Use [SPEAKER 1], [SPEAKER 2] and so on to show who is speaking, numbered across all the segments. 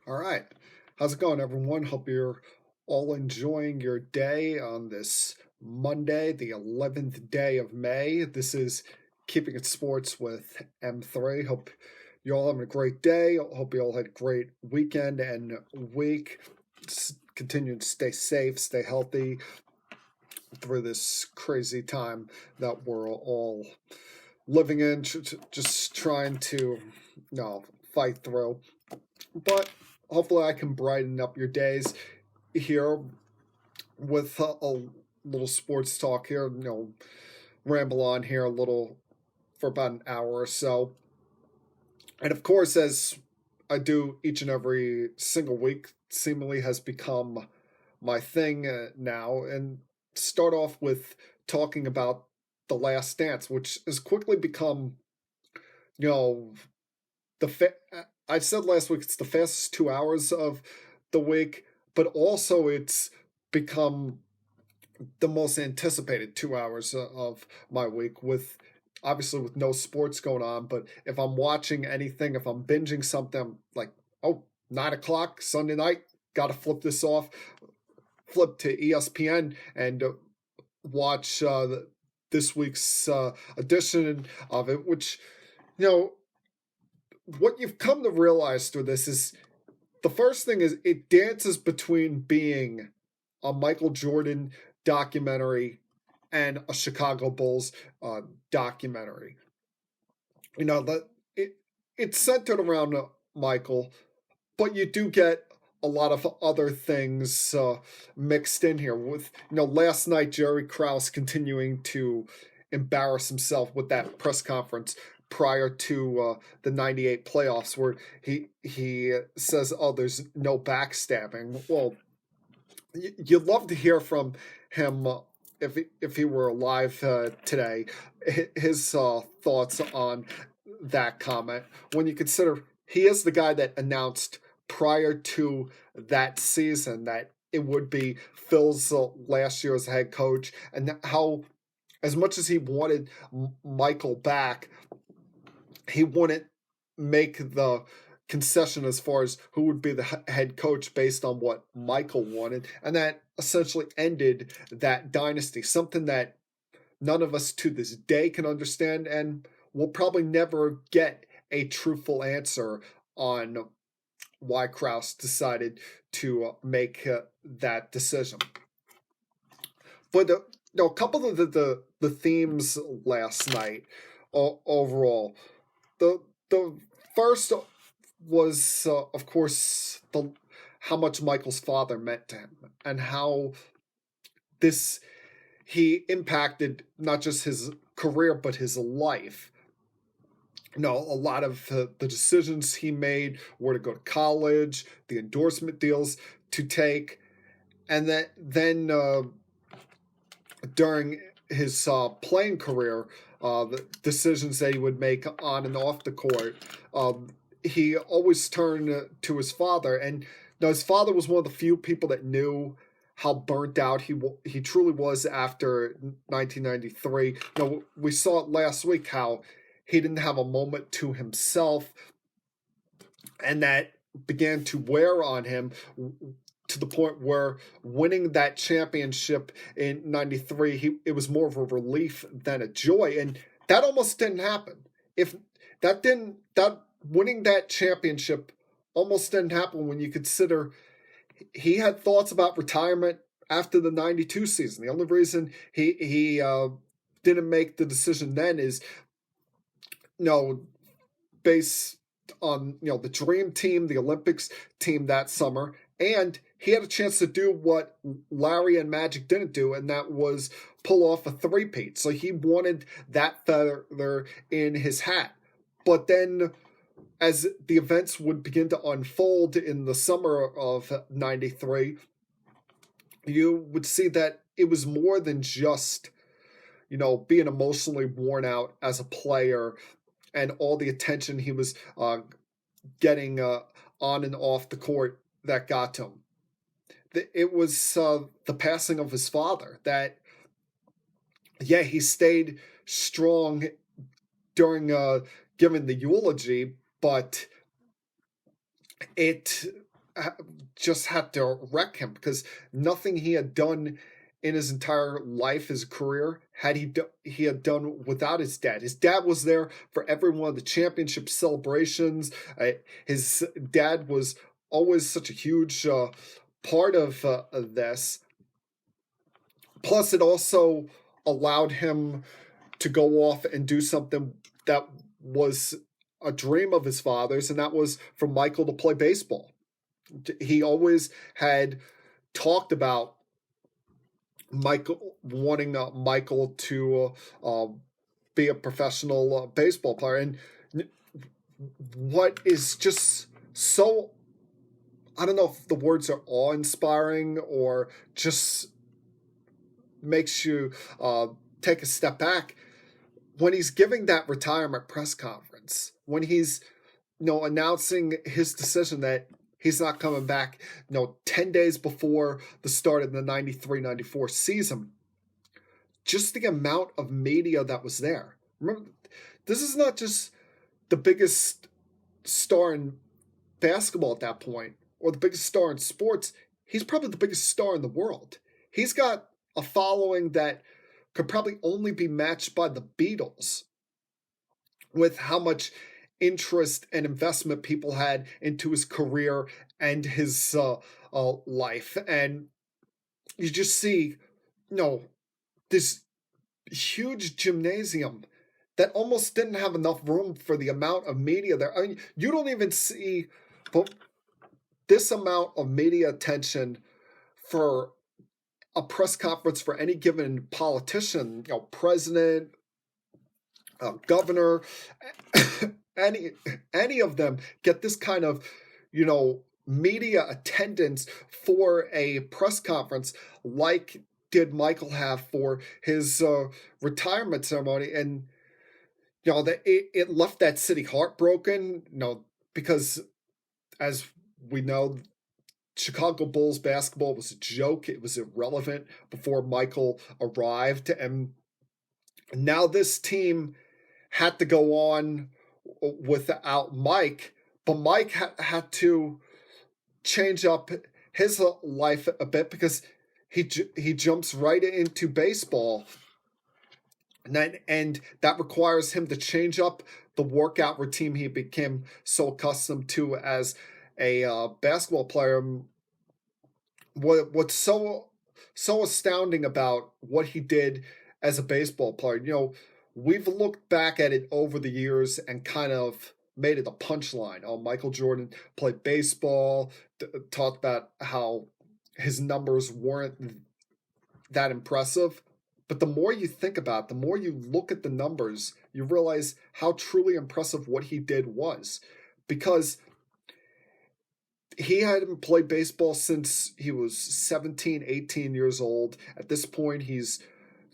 [SPEAKER 1] All right. How's it going, everyone? Hope you're all enjoying your day on this Monday, the 11th day of May. This is Keeping It Sports with M3. Hope you all having a great day. Hope you all had a great weekend and week. Continue to stay safe, stay healthy through this crazy time that we're all living in, just trying to, fight through. But hopefully I can brighten up your days here with a little sports talk here, ramble on here a little for about an hour or so. And of course, as I do each and every single week, seemingly has become my thing now. And start off with talking about The Last Dance, which has quickly become, you know, I said last week it's the fastest 2 hours of the week, but also it's become the most anticipated 2 hours of my week, with obviously with no sports going on. But if I'm watching anything, if I'm binging something, I'm like, oh, 9 o'clock Sunday night, got to flip this off, flip to ESPN and watch this week's edition of it, which, you know, what you've come to realize through this is the first thing is it dances between being a Michael Jordan documentary and a Chicago Bulls documentary. That it's centered around Michael, but you do get a lot of other things mixed in here. With last night Jerry Krause continuing to embarrass himself with that press conference prior to the '98 playoffs, where he says, "Oh, there's no backstabbing." Well, you'd love to hear from him if he were alive today, his thoughts on that comment. When you consider he is the guy that announced prior to that season that it would be Phil's last year as head coach, and how, as much as he wanted Michael back, he wouldn't make the concession as far as who would be the head coach based on what Michael wanted. And that essentially ended that dynasty, something that none of us to this day can understand, and we'll probably never get a truthful answer on why Krause decided to make that decision. But a couple of the themes last night overall, the first was of course the how much Michael's father meant to him, and how this he impacted not just his career but his life. A lot of the decisions he made, where to go to college, the endorsement deals to take, and then during his playing career, the decisions that he would make on and off the court, he always turned to his father. And his father was one of the few people that knew how burnt out he truly was after 1993. We saw it last week how he didn't have a moment to himself, and that began to wear on him to the point where winning that championship in '93, it was more of a relief than a joy, and that almost didn't happen. If that winning that championship almost didn't happen when you consider he had thoughts about retirement after the '92 season. The only reason he didn't make the decision then is based on the dream team, the Olympics team that summer, and he had a chance to do what Larry and Magic didn't do, and that was pull off a three-peat. So he wanted that feather in his hat. But then, as the events would begin to unfold in the summer of '93, you would see that it was more than just, being emotionally worn out as a player and all the attention he was getting on and off the court that got to him. It was the passing of his father that, he stayed strong during giving the eulogy, but it just had to wreck him, because nothing he had done in his entire life, his career, he had done without his dad. His dad was there for every one of the championship celebrations. His dad was always such a huge part of this. Plus, it also allowed him to go off and do something that was a dream of his father's, and that was for Michael to play baseball. He always had talked about wanting Michael to be a professional baseball player. And what is just so, I don't know if the words are awe-inspiring or just makes you take a step back, when he's giving that retirement press conference, when he's announcing his decision that he's not coming back 10 days before the start of the 93-94 season, just the amount of media that was there. Remember, this is not just the biggest star in basketball at that point, or the biggest star in sports. He's probably the biggest star in the world. He's got a following that could probably only be matched by the Beatles, with how much interest and investment people had into his career and his life. And you just see, this huge gymnasium that almost didn't have enough room for the amount of media there. I mean, you don't even see this amount of media attention for a press conference for any given politician, president, governor, any of them get this kind of, media attendance for a press conference like did Michael have for his retirement ceremony. And, it left that city heartbroken, because as we know, Chicago Bulls basketball was a joke. It was irrelevant before Michael arrived. And now this team had to go on without Mike, but Mike had to change up his life a bit, because he jumps right into baseball, and that requires him to change up the workout routine he became so accustomed to as a basketball player. What's so astounding about what he did as a baseball player, we've looked back at it over the years and kind of made it a punchline. Oh, Michael Jordan played baseball, talked about how his numbers weren't that impressive. But the more you think about it, the more you look at the numbers, you realize how truly impressive what he did was. Because he hadn't played baseball since he was 17, 18 years old. At this point, he's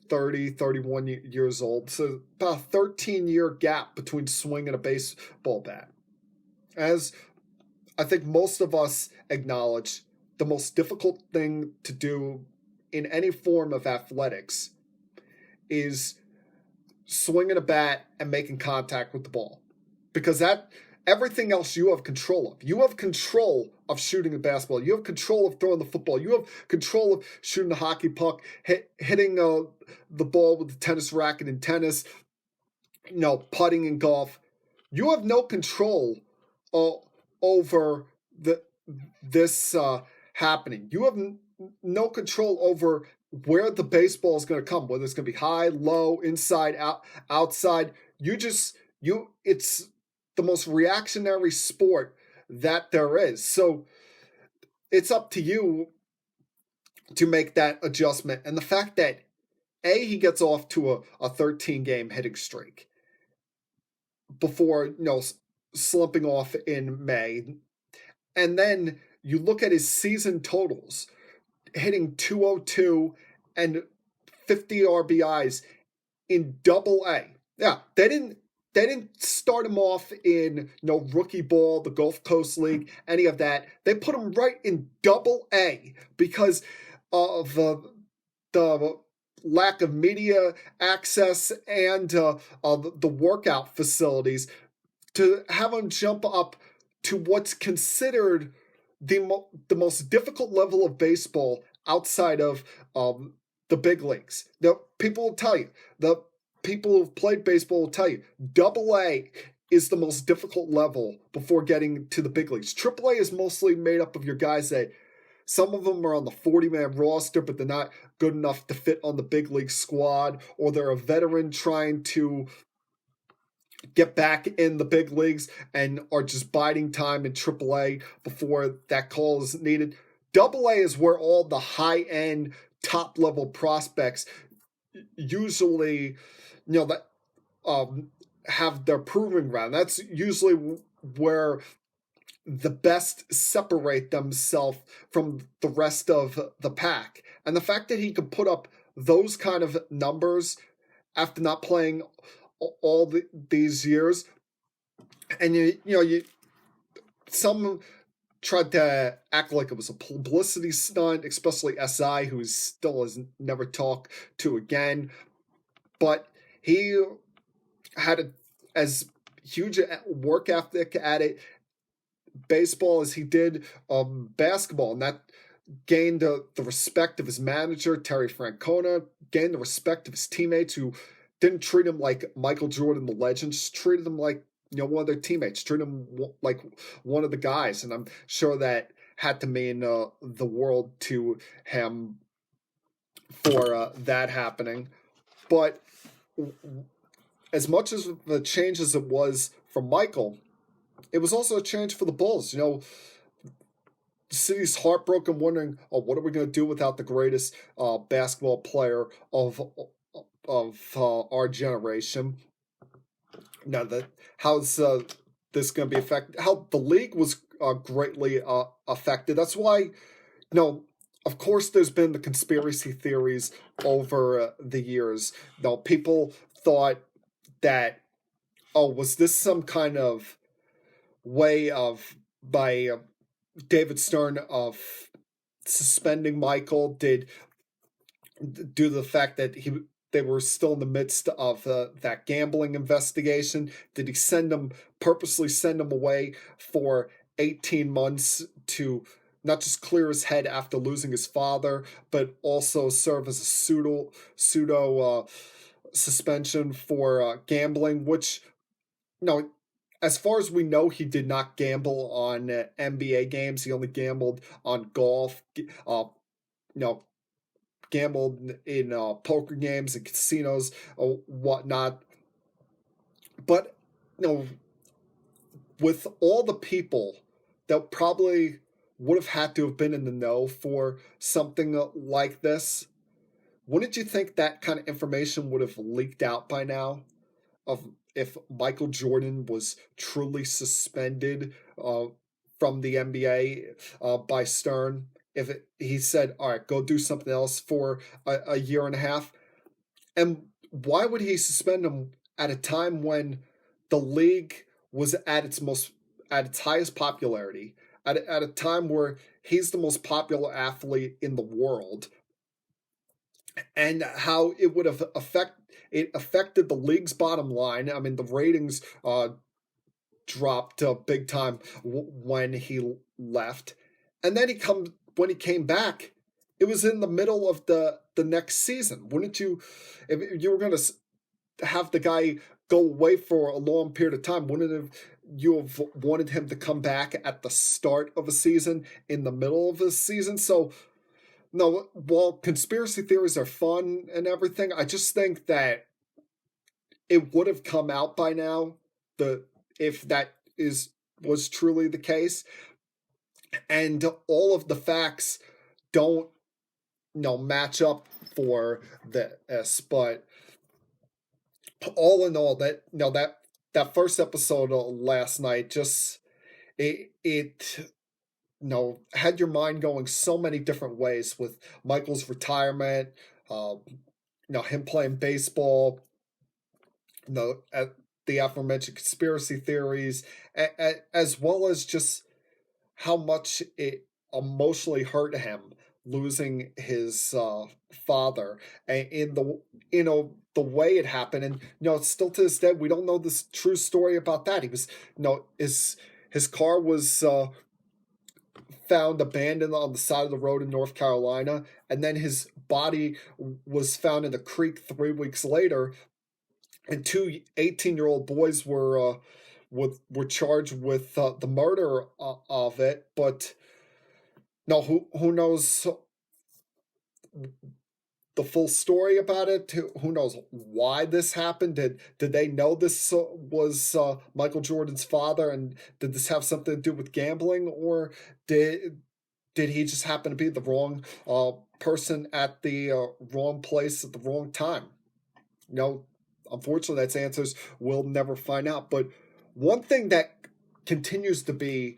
[SPEAKER 1] 30, 31 years old. So about a 13-year gap between swinging a baseball bat. As I think most of us acknowledge, the most difficult thing to do in any form of athletics is swinging a bat and making contact with the ball. Because everything else you have control of. You have control of shooting a basketball. You have control of throwing the football. You have control of shooting the hockey puck, hitting the ball with the tennis racket in tennis, putting in golf. You have no control over this happening. You have no control over where the baseball is going to come, whether it's going to be high, low, inside, outside. It's the most reactionary sport that there is. So it's up to you to make that adjustment. And the fact that he gets off to a 13-game hitting streak before, slumping off in May. And then you look at his season totals, hitting 202 and 50 RBIs in Double-A. Yeah, they didn't start him off in rookie ball, the Gulf Coast League, any of that. They put him right in Double-A because of the lack of media access and the workout facilities, to have him jump up to what's considered the most difficult level of baseball outside of the big leagues. The people will tell you, the people who've played baseball will tell you, Double A is the most difficult level before getting to the big leagues. Triple A is mostly made up of your guys that some of them are on the 40-man roster, but they're not good enough to fit on the big league squad, or they're a veteran trying to get back in the big leagues and are just biding time in AAA before that call is needed. AA is where all the high-end, top-level prospects usually, that have their proving ground. That's usually where the best separate themselves from the rest of the pack. And the fact that he could put up those kind of numbers after not playing all these years, and some tried to act like it was a publicity stunt, especially SI, who still has never talked to again. But he had as huge a work ethic at it, baseball, as he did basketball, and that gained the respect of his manager, Terry Francona, gained the respect of his teammates, who didn't treat him like Michael Jordan, the legend, just treated him like one of their teammates, treated him like one of the guys. And I'm sure that had to mean the world to him for that happening. But as much as the change as it was for Michael, it was also a change for the Bulls. The city's heartbroken, wondering, what are we going to do without the greatest basketball player of our generation? Now, how's this going to be affected? How the league was greatly affected. That's why, of course, there's been the conspiracy theories over the years. People thought that, was this some kind of way by David Stern of suspending Michael, due to the fact that they were still in the midst of that gambling investigation? Did he purposely send him away for 18 months to not just clear his head after losing his father, but also serve as a pseudo suspension for gambling, which, as far as we know, he did not gamble on NBA games. He only gambled on golf, gambled in poker games and casinos or whatnot. But, with all the people that probably would have had to have been in the know for something like this, wouldn't you think that kind of information would have leaked out by now? If Michael Jordan was truly suspended from the NBA by Stern, if he said, all right, go do something else for a year and a half. And why would he suspend him at a time when the league was at its highest popularity, at a time where he's the most popular athlete in the world, and how it would have affected the league's bottom line? I mean, the ratings dropped big time when he left, and then when he came back, it was in the middle of the next season. Wouldn't you, if you were going to have the guy go away for a long period of time, wouldn't you have wanted him to come back at the start of a season, in the middle of a season? So, no, while conspiracy theories are fun and everything, I just think that it would have come out by now, if that was truly the case. And all of the facts don't match up for this. But all in all, that first episode last night, just it had your mind going so many different ways, with Michael's retirement, him playing baseball, the aforementioned conspiracy theories, as well as just how much it emotionally hurt him losing his father, and in the way it happened. And still to this day, we don't know this true story about that. He was his car was found abandoned on the side of the road in North Carolina, and then his body was found in a creek 3 weeks later, and two 18-year-old boys were charged with the murder of it. But no, who knows the full story about it? Who knows why this happened? Did they know this was Michael Jordan's father, and did this have something to do with gambling, or did he just happen to be the wrong person at the wrong place at the wrong time? Unfortunately, that's answers we'll never find out. But one thing that continues to be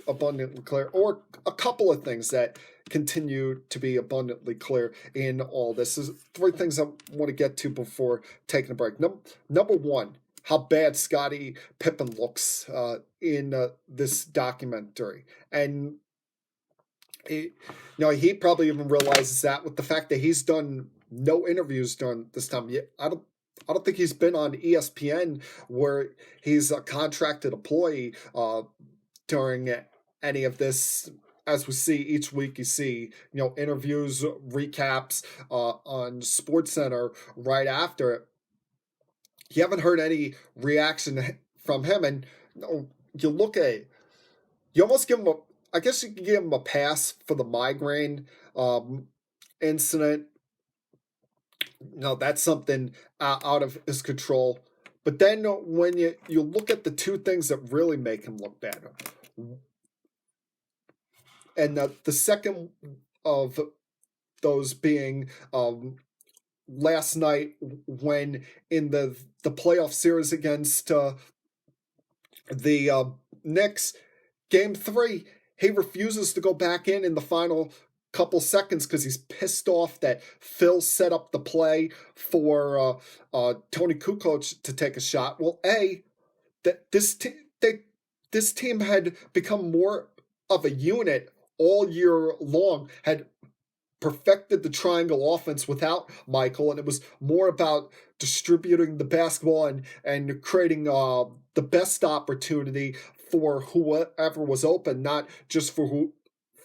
[SPEAKER 1] abundantly clear, or a couple of things that continue to be abundantly clear in all this, is three things I want to get to before taking a break. Number one, how bad Scottie Pippen looks in this documentary. And he probably even realizes that with the fact that he's done no interviews during this time. I don't think he's been on ESPN, where he's a contracted employee during any of this. As we see each week, you see interviews, recaps on SportsCenter right after it. You haven't heard any reaction from him, and you look at it, you almost give him I guess you can give him a pass for the migraine incident. That's something out of his control. But then when you look at the two things that really make him look bad, and the second of those being last night, when in the playoff series against the Knicks, Game 3, he refuses to go back in the final couple seconds because he's pissed off that Phil set up the play for Tony Kukoc to take a shot. Well, that this team had become more of a unit all year long, had perfected the triangle offense without Michael, and it was more about distributing the basketball and creating the best opportunity for whoever was open, not just for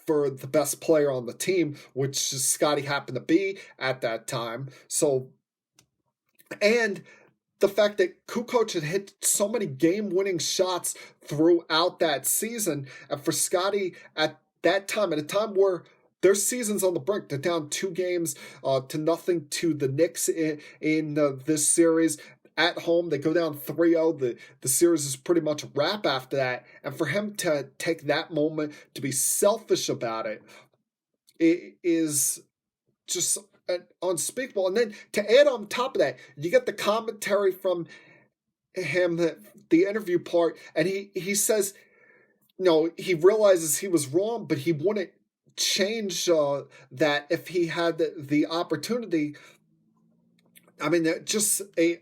[SPEAKER 1] the best player on the team, which Scottie happened to be at that time. So, and the fact that Kukoc had hit so many game-winning shots throughout that season, and for Scottie at that time, at a time where their season's on the brink, they're down 2-0 to the Knicks in this series. At home, they go down 3-0. The series is pretty much a wrap after that. And for him to take that moment to be selfish about it is just unspeakable. And then to add on top of that, you get the commentary from him, the interview part, and he says, he realizes he was wrong, but he wouldn't change that if he had the opportunity. I mean, just a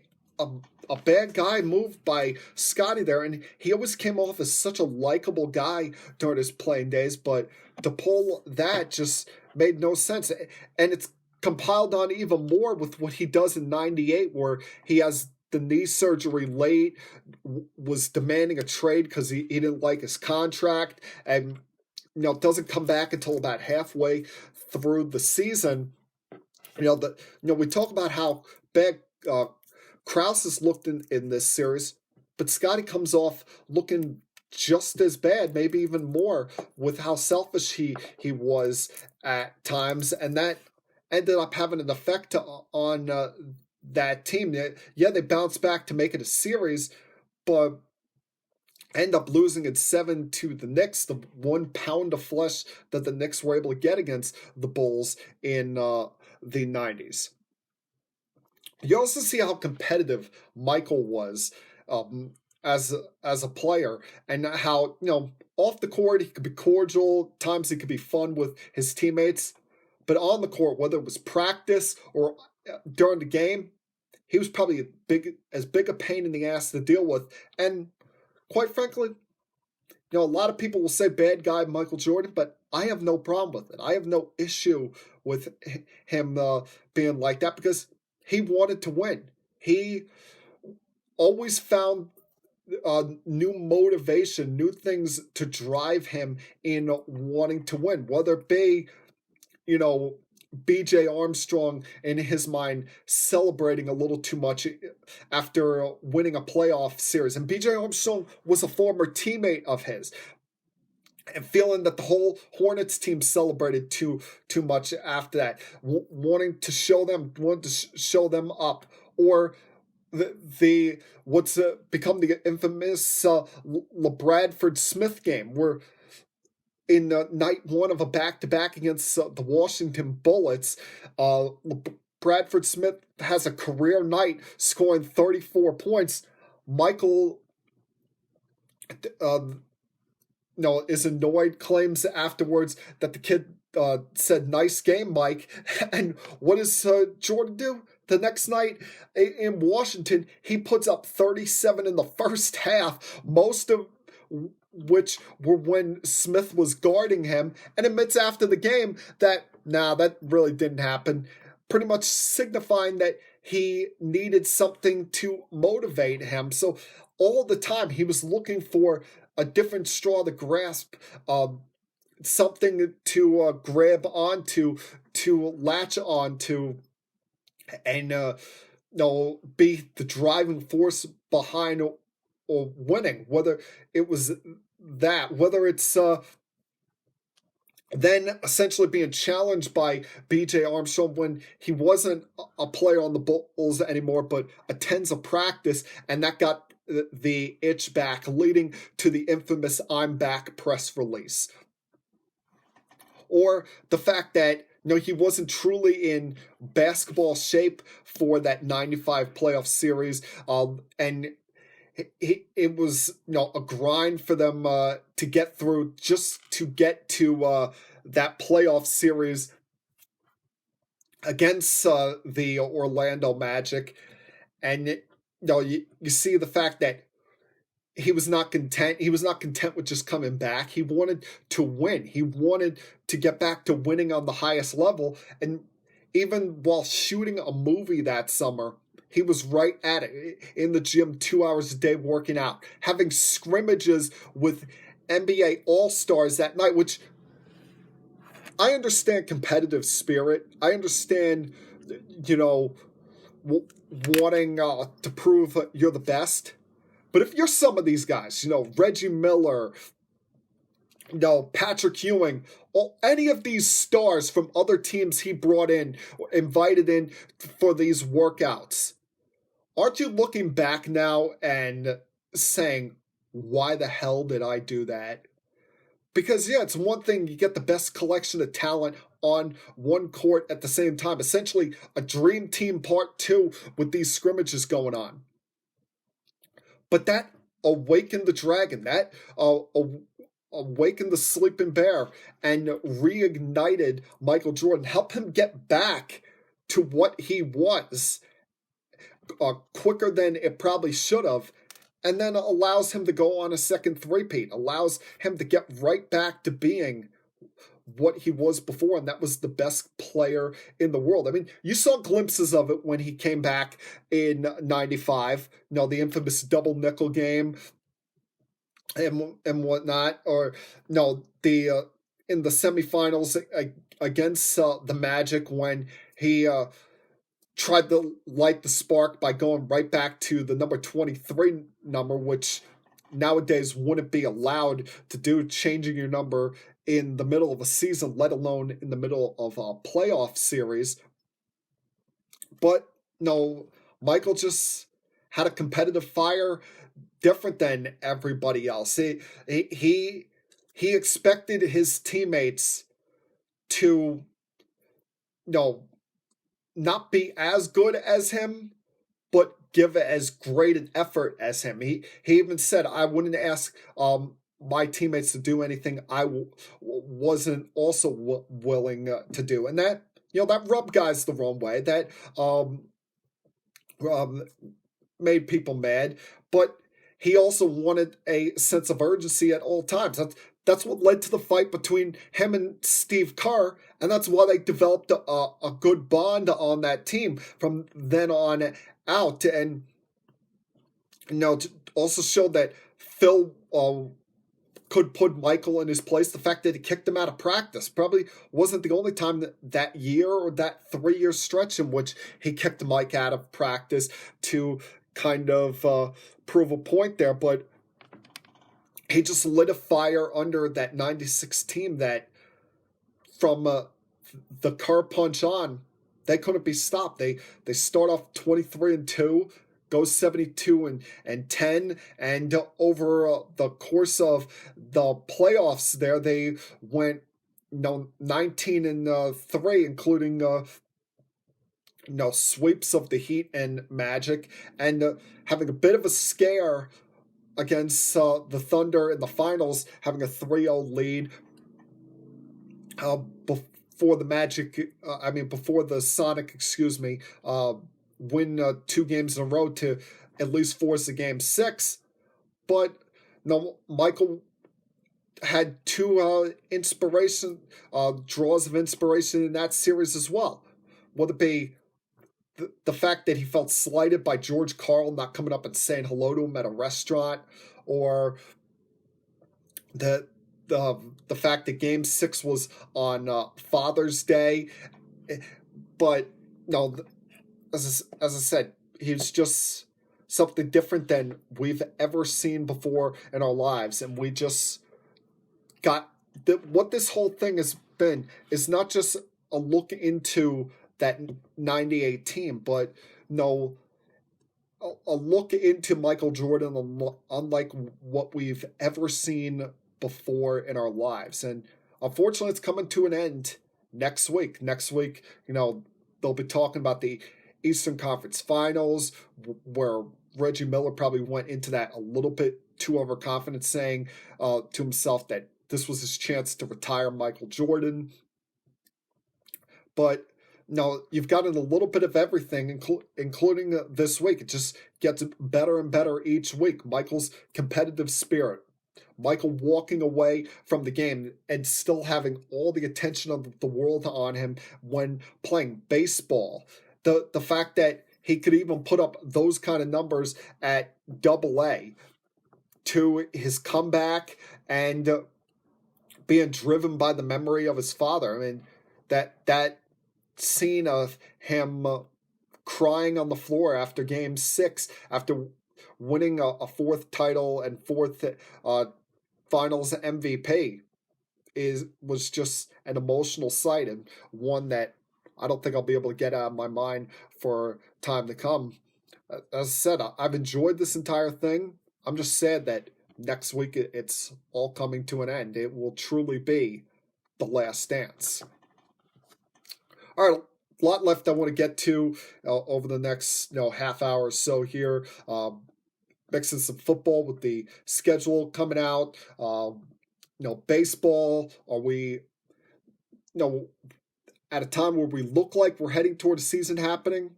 [SPEAKER 1] bad guy move by Scottie there, and he always came off as such a likable guy during his playing days, but to pull that just made no sense. And it's compiled on even more with what he does in 98, where he has the knee surgery late, was demanding a trade because he didn't like his contract, and doesn't come back until about halfway through the season. We talk about how bad Krause has looked in this series, but Scottie comes off looking just as bad, maybe even more, with how selfish he was at times, and that ended up having an effect on that team. Yeah, they bounced back to make it a series, but end up losing in 7 to the Knicks, the 1 pound of flesh that the Knicks were able to get against the Bulls in the 90s. You also see how competitive Michael was as a player, and how off the court he could be cordial, times he could be fun with his teammates, but on the court, whether it was practice or during the game, he was probably as big a pain in the ass to deal with. And quite frankly, a lot of people will say bad guy Michael Jordan, but I have no problem with it. I have no issue with him being like that, because he wanted to win. He always found new motivation, new things to drive him in wanting to win, whether it be, BJ Armstrong in his mind celebrating a little too much after winning a playoff series. And BJ Armstrong was a former teammate of his. And feeling that the whole Hornets team celebrated too much after that, wanting to show them up, or the what's become the infamous LeBradford Smith game, where in night one of a back-to-back against the Washington Bullets, Bradford Smith has a career night scoring 34 points. Michael is annoyed, claims afterwards that the kid said, "Nice game, Mike." And what does Jordan do? The next night in Washington, he puts up 37 in the first half, most of which were when Smith was guarding him, and admits after the game that, that really didn't happen, pretty much signifying that he needed something to motivate him. So all the time he was looking for a different straw to grasp, something to grab onto, to latch onto, and be the driving force behind or winning, whether it was that, whether it's then essentially being challenged by BJ Armstrong when he wasn't a player on the Bulls anymore, but attends a practice, and that got the itch back, leading to the infamous "I'm back" press release. Or the fact that he wasn't truly in basketball shape for that 95 playoff series, and it was a grind for them to get through, just to get to that playoff series against the Orlando Magic. And you see the fact that he was not content. He was not content with just coming back. He wanted to win. He wanted to get back to winning on the highest level. And even while shooting a movie that summer, he was right at it, in the gym 2 hours a day working out, having scrimmages with NBA All-Stars that night, which I understand competitive spirit. I understand, wanting to prove you're the best. But if you're some of these guys, Reggie Miller, Patrick Ewing, or any of these stars from other teams he brought in, invited in for these workouts, aren't you looking back now and saying, why the hell did I do that? Because, it's one thing you get the best collection of talent on one court at the same time, essentially a dream team part 2 with these scrimmages going on. But that awakened the dragon, that awakened the sleeping bear, and reignited Michael Jordan, helped him get back to what he was quicker than it probably should have, and then allows him to go on a second three-peat, allows him to get right back to being what he was before, and that was the best player in the world. I mean, you saw glimpses of it when he came back in 95, the infamous double nickel game and whatnot, or the in the semifinals against the Magic, when he tried to light the spark by going right back to the number 23 number, which nowadays wouldn't be allowed to do, changing your number in the middle of a season, let alone in the middle of a playoff series. But Michael just had a competitive fire different than everybody else. He expected his teammates to not be as good as him, but give as great an effort as him. He even said, "I wouldn't ask my teammates to do anything I wasn't also willing to do," and that that rubbed guys the wrong way. That made people mad, but he also wanted a sense of urgency at all times. That's what led to the fight between him and Steve Kerr, and that's why they developed a good bond on that team from then on out. And To also show that Phil could put Michael in his place. The fact that he kicked him out of practice probably wasn't the only time that year or that 3 year stretch in which he kicked Mike out of practice to kind of prove a point there. But he just lit a fire under that 96 team that from the car punch on, they couldn't be stopped. They start off 23-2, go 72-10, and over the course of the playoffs, there they went 19-3, including sweeps of the Heat and Magic, and having a bit of a scare against the Thunder in the finals, having a 3-0 lead. Before the Magic, before the Sonic, win 2 games in a row to at least force a game 6. But no, Michael had 2 draws of inspiration in that series as well. Whether it be the fact that he felt slighted by George Karl not coming up and saying hello to him at a restaurant, or the fact that Game 6 was on Father's Day. But no, as I said, he's just something different than we've ever seen before in our lives, and we just got what this whole thing has been is not just a look into that 98 team, but a look into Michael Jordan unlike what we've ever seen before in our lives. And unfortunately, it's coming to an end next week. Next week, they'll be talking about the Eastern Conference Finals, where Reggie Miller probably went into that a little bit too overconfident, saying to himself that this was his chance to retire Michael Jordan. But no, you've gotten a little bit of everything, including this week. It just gets better and better each week. Michael's competitive spirit, Michael walking away from the game and still having all the attention of the world on him when playing baseball. The fact that he could even put up those kind of numbers at Double-A, to his comeback and being driven by the memory of his father. I mean, that scene of him crying on the floor after Game 6, after winning a 4th title and 4th Finals MVP, was just an emotional sight, and one that I don't think I'll be able to get out of my mind for time to come. As I said, I've enjoyed this entire thing. I'm just sad that next week it's all coming to an end. It will truly be the last dance. All right, a lot left I want to get to over the next half hour or so here. Mixing some football with the schedule coming out. Baseball. Are we, at a time where we look like we're heading toward a season happening?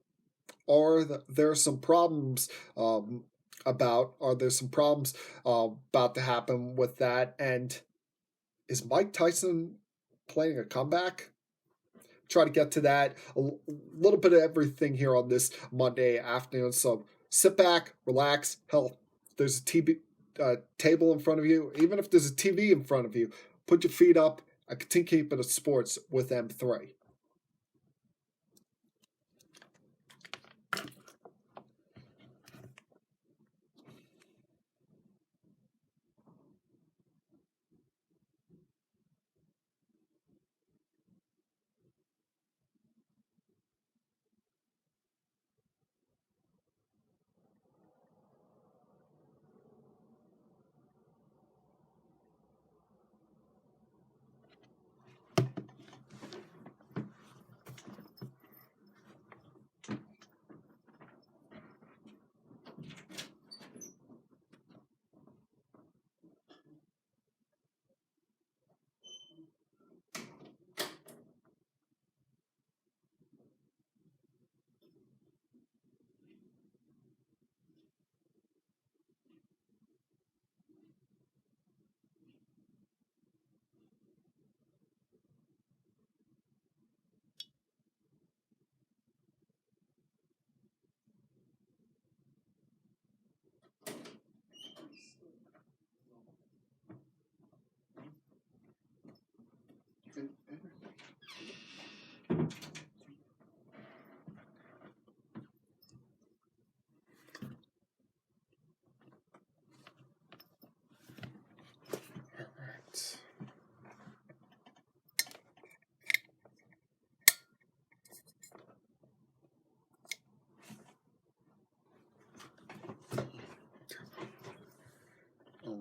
[SPEAKER 1] Are there some problems about to happen with that? And is Mike Tyson planning a comeback? Try to get to that, a little bit of everything here on this Monday afternoon. So sit back, relax. Hell, there's a table in front of you. Even if there's a TV in front of you, put your feet up and continue keeping it sports with M3.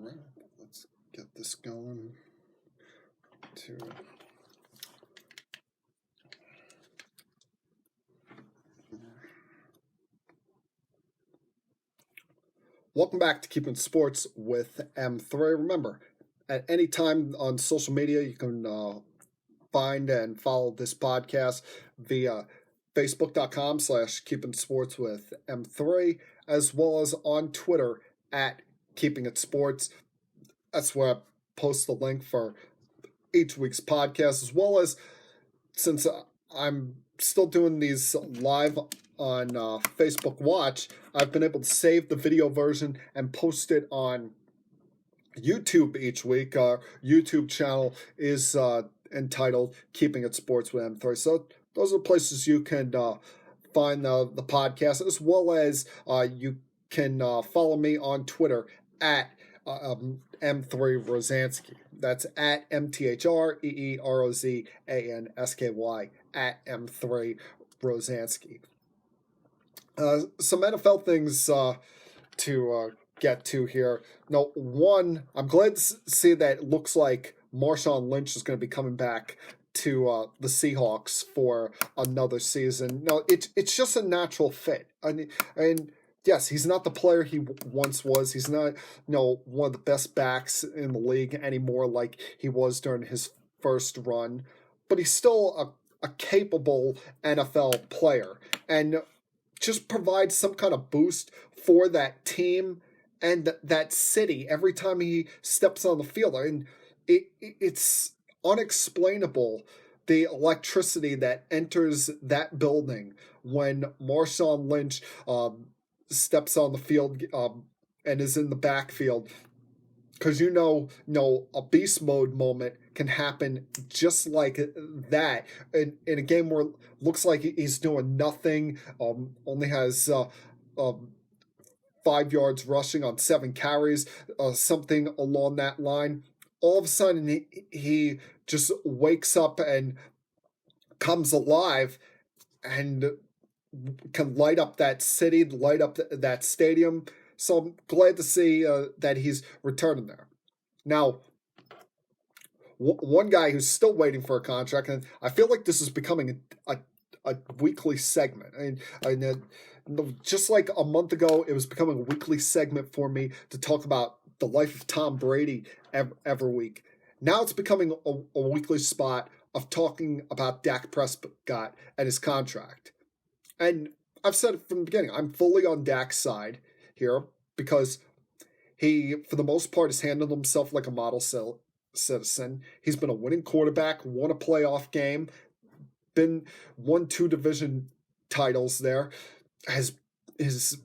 [SPEAKER 1] right, let's get this going to. Welcome back to Keeping Sports with M3. Remember, at any time on social media, you can find and follow this podcast via facebook.com/Keeping Sports with M3, as well as on Twitter at Keeping It Sports. That's where I post the link for each week's podcast, as well as since I'm still doing these live on Facebook Watch, I've been able to save the video version and post it on YouTube each week. Our YouTube channel is entitled Keeping It Sports with M3. So those are the places you can find the podcast, as well as you can follow me on Twitter at M3 Rosansky. That's at MTHREEROZANSKY at M3 Rosansky. Some NFL things to get to here. No, one, I'm glad to see that it looks like Marshawn Lynch is going to be coming back to the Seahawks for another season. No, it's just a natural fit. And yes, he's not the player he once was. He's not, one of the best backs in the league anymore like he was during his first run. But he's still a capable NFL player. And just provides some kind of boost for that team and that city every time he steps on the field. And it's unexplainable, the electricity that enters that building when Marshawn Lynch steps on the field and is in the backfield. Because a beast mode moment can happen just like that in a game where it looks like he's doing nothing, only has 5 yards rushing on 7 carries, something along that line. All of a sudden, he just wakes up and comes alive and can light up that city, light up that stadium. So I'm glad to see that he's returning there. Now, one guy who's still waiting for a contract, and I feel like this is becoming a weekly segment. Just like a month ago, it was becoming a weekly segment for me to talk about the life of Tom Brady every week. Now it's becoming a weekly spot of talking about Dak Prescott and his contract. And I've said it from the beginning, I'm fully on Dak's side here because he, for the most part, has handled himself like a model citizen. He's been a winning quarterback, won a playoff game, won 2 division titles there, has his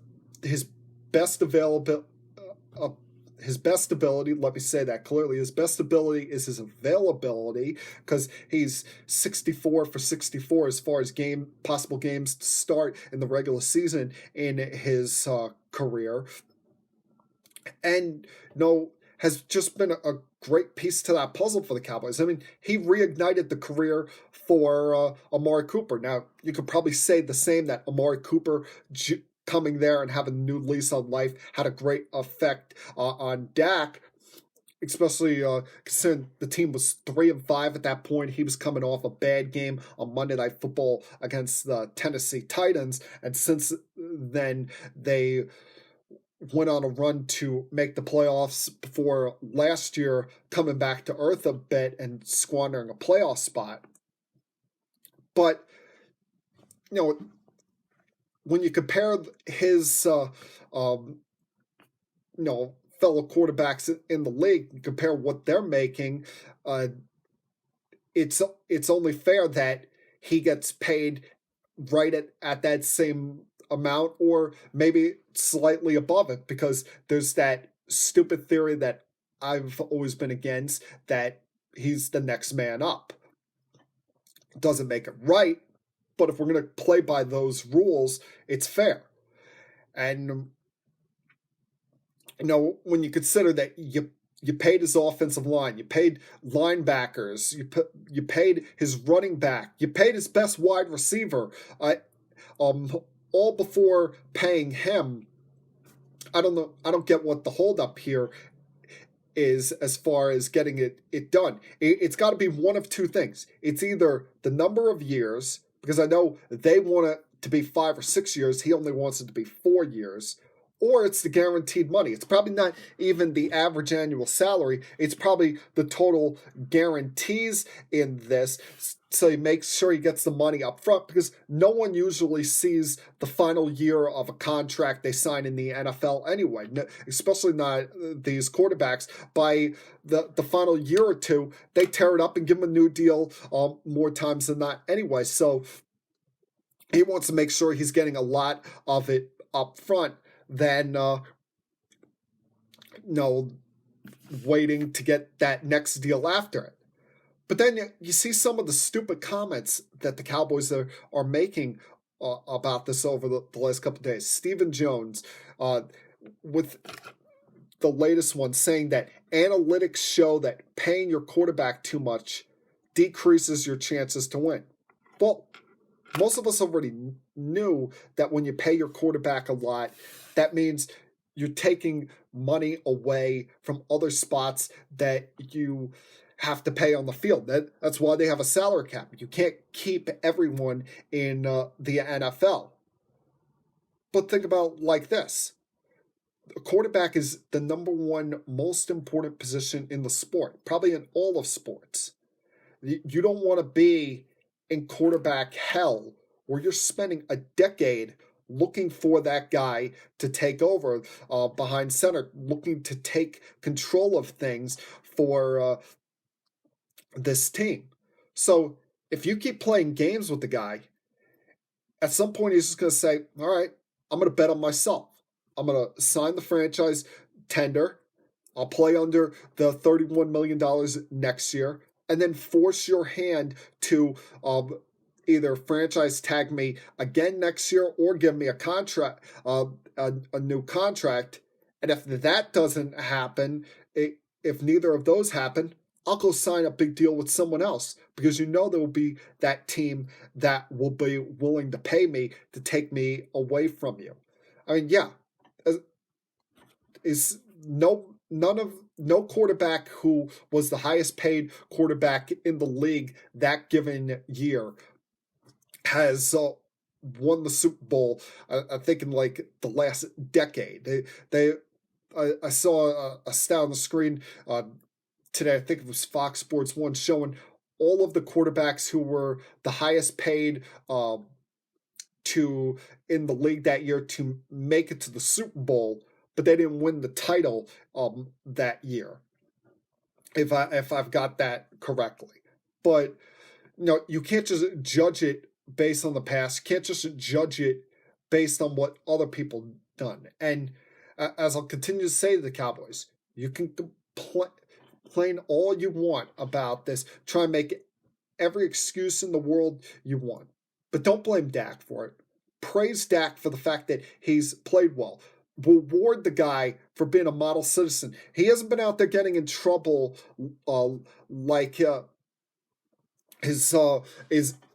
[SPEAKER 1] best availability. His best ability, let me say that clearly, his best ability is his availability, because he's 64 for 64 as far as possible games to start in the regular season in his career. And has just been a great piece to that puzzle for the Cowboys. I mean, he reignited the career for Amari Cooper. Now, you could probably say the same, that Amari Cooper coming there and having a new lease on life had a great effect on Dak, especially considering the team was 3-5 at that point. He was coming off a bad game on Monday Night Football against the Tennessee Titans, and since then they went on a run to make the playoffs before last year coming back to earth a bit and squandering a playoff spot. But when you compare his, fellow quarterbacks in the league, you compare what they're making, it's only fair that he gets paid right at that same amount, or maybe slightly above it, because there's that stupid theory that I've always been against, that he's the next man up. Doesn't make it right, but if we're going to play by those rules, it's fair. And, when you consider that you paid his offensive line, you paid linebackers, you paid his running back, you paid his best wide receiver, all before paying him, I don't get what the holdup here is as far as getting it done. It's got to be one of two things. It's either the number of years, because I know they want it to be 5 or 6 years. He only wants it to be 4 years. Or it's the guaranteed money. It's probably not even the average annual salary. It's probably the total guarantees in this. So he makes sure he gets the money up front, because no one usually sees the final year of a contract they sign in the NFL anyway, especially not these quarterbacks. By the final year or two, they tear it up and give him a new deal more times than not anyway. So he wants to make sure he's getting a lot of it up front than waiting to get that next deal after it. But then you see some of the stupid comments that the Cowboys are making about this over the last couple of days. Stephen Jones, with the latest one, saying that analytics show that paying your quarterback too much decreases your chances to win. Well, most of us already knew that when you pay your quarterback a lot, that means you're taking money away from other spots that you have to pay on the field. That's why they have a salary cap. You can't keep everyone in the NFL. But think about like this. A quarterback is the number one most important position in the sport, probably in all of sports. You don't want to be in quarterback hell where you're spending a decade looking for that guy to take over behind center, looking to take control of things for this team. So if you keep playing games with the guy, at some point he's just going to say, all right, I'm going to bet on myself. I'm going to sign the franchise tender. I'll play under the $31 million next year, and then force your hand to either franchise tag me again next year or give me a contract, a new contract. And if that doesn't happen, if neither of those happen, I'll go sign a big deal with someone else, because there will be that team that will be willing to pay me to take me away from you. I mean, yeah, is no quarterback who was the highest paid quarterback in the league that given year has won the Super Bowl. I think in like the last decade. I saw a stat on the screen today. I think it was Fox Sports 1 showing all of the quarterbacks who were the highest paid to in the league that year to make it to the Super Bowl, but they didn't win the title that year. If I've got that correctly. But you can't just judge it based on the past. You can't just judge it based on what other people done. And as I'll continue to say to the Cowboys, you can complain all you want about this. Try and make every excuse in the world you want. But don't blame Dak for it. Praise Dak for the fact that he's played well. Reward the guy for being a model citizen. He hasn't been out there getting in trouble like his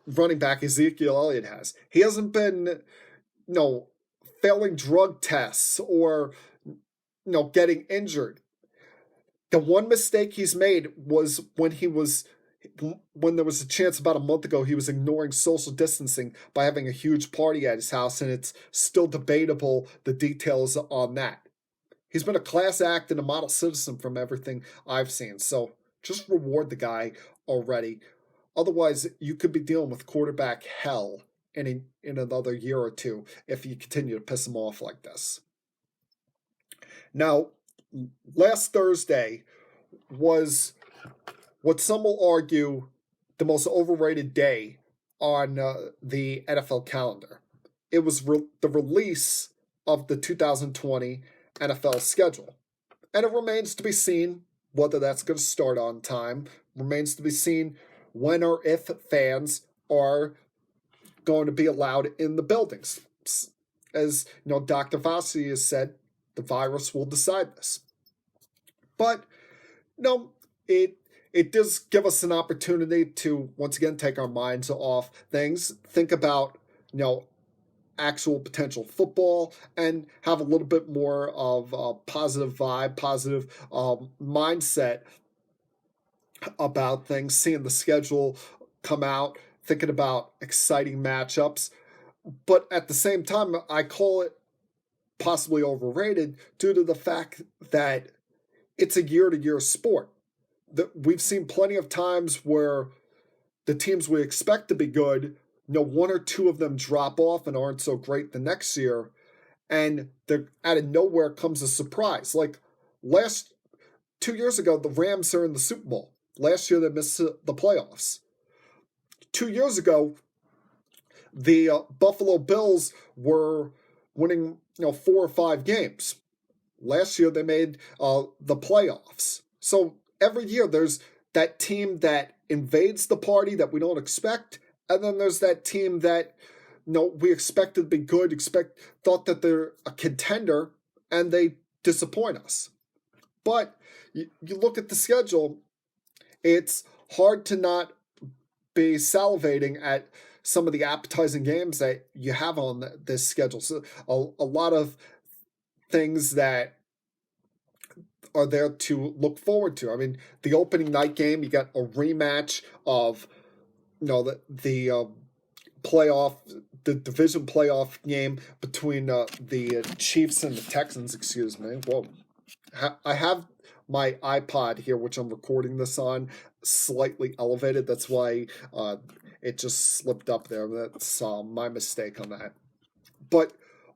[SPEAKER 1] running back Ezekiel Elliott has. He hasn't been, failing drug tests or, getting injured. The one mistake he's made was when there was a chance about a month ago, he was ignoring social distancing by having a huge party at his house, and it's still debatable the details on that. He's been a class act and a model citizen from everything I've seen, so just reward the guy already. Otherwise, you could be dealing with quarterback hell in another year or two if you continue to piss him off like this. Now, last Thursday was what some will argue the most overrated day on the NFL calendar. It was the release of the 2020 NFL schedule. And it remains to be seen whether that's going to start on time. Remains to be seen when or if fans are going to be allowed in the buildings. As Dr. Fauci has said, the virus will decide this. But it does give us an opportunity to once again take our minds off things. Think about actual potential football and have a little bit more of a positive vibe, positive mindset about things, seeing the schedule come out, thinking about exciting matchups. But at the same time, I call it possibly overrated due to the fact that it's a year-to-year sport. We've seen plenty of times where the teams we expect to be good, one or two of them drop off and aren't so great the next year, and out of nowhere comes a surprise. Like 2 years ago, the Rams are in the Super Bowl. Last year, they missed the playoffs. 2 years ago, the Buffalo Bills were winning, 4 or 5 games. Last year, they made the playoffs. So every year, there's that team that invades the party that we don't expect, and then there's that team that we expected to be good, thought that they're a contender, and they disappoint us. But you look at the schedule, it's hard to not be salivating at some of the appetizing games that you have on this schedule. So a lot of things that are there to look forward to. I mean, the opening night game, you got a rematch of the playoff, the division playoff game between the Chiefs and the Texans. Excuse me. Whoa, I have my iPod here, which I'm recording this on, slightly elevated. That's why it just slipped up there. That's my mistake on that. But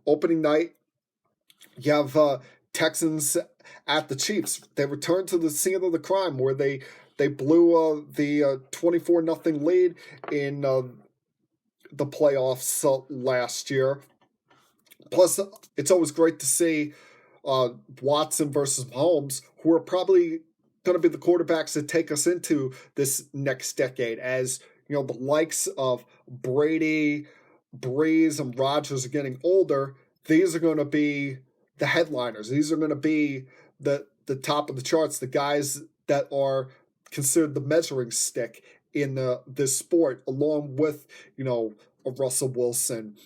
[SPEAKER 1] opening night, you have Texans at the Chiefs. They returned to the scene of the crime where they blew the 24-0 lead in the playoffs last year. Plus, it's always great to see Watson versus Mahomes, who are probably going to be the quarterbacks that take us into this next decade, as the likes of Brady, Breeze, and Rodgers are getting older. These are going to be the headliners. These are going to be the top of the charts, the guys that are considered the measuring stick in this sport, along with a Russell Wilson.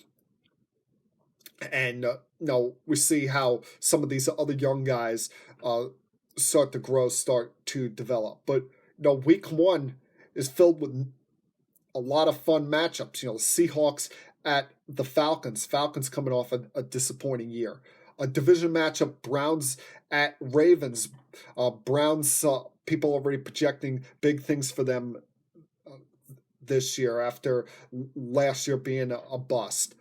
[SPEAKER 1] And we see how some of these other young guys start to grow, start to develop. But week 1 is filled with a lot of fun matchups. The Seahawks at the Falcons. Falcons coming off a disappointing year. A division matchup, Browns at Ravens. Browns, people already projecting big things for them this year after last year being a bust.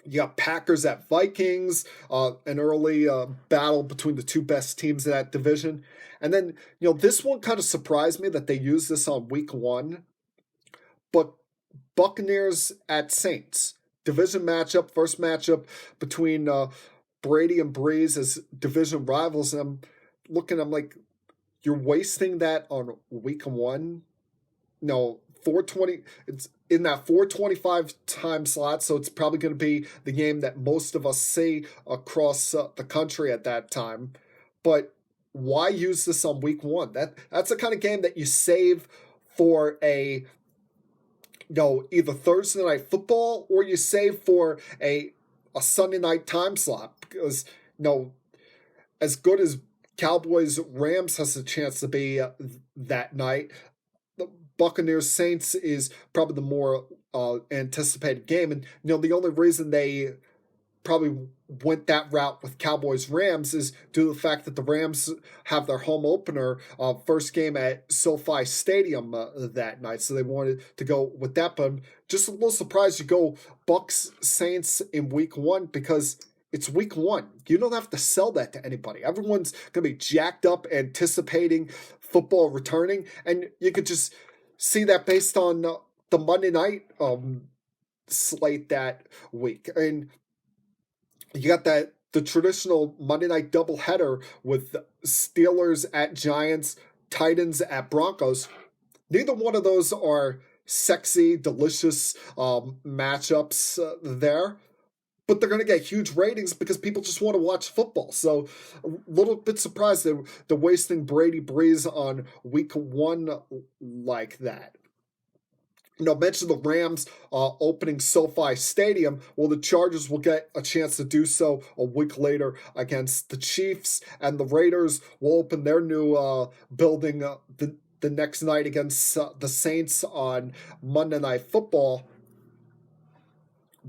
[SPEAKER 1] You got Packers at Vikings, an early battle between the two best teams in that division. And then, this one kind of surprised me that they used this on week 1. But Buccaneers at Saints. Division matchup, first matchup between Brady and Breeze as division rivals. And I'm like, you're wasting that on week 1? No, 420. It's in that 425 time slot, so it's probably going to be the game that most of us see across the country at that time. But why use this on week 1? That's the kind of game that you save for a either Thursday night football or you save for a Sunday night time slot, because as good as Cowboys Rams has a chance to be that night, the Buccaneers Saints is probably the more anticipated game. And the only reason they probably went that route with Cowboys Rams is due to the fact that the Rams have their home opener first game at SoFi Stadium that night, so they wanted to go with that. But I'm just a little surprised you go Bucs Saints in week 1, because it's week 1. You don't have to sell that to anybody. Everyone's going to be jacked up anticipating football returning, and you could just see that based on the Monday night slate that week. And you got the traditional Monday night doubleheader with Steelers at Giants, Titans at Broncos. Neither one of those are sexy, delicious matchups there, but they're going to get huge ratings because people just want to watch football. So a little bit surprised they're wasting Brady Breeze on week 1 like that. mention the Rams opening SoFi Stadium. Well, the Chargers will get a chance to do so a week later against the Chiefs, and the Raiders will open their new building the next night against the Saints on Monday Night Football.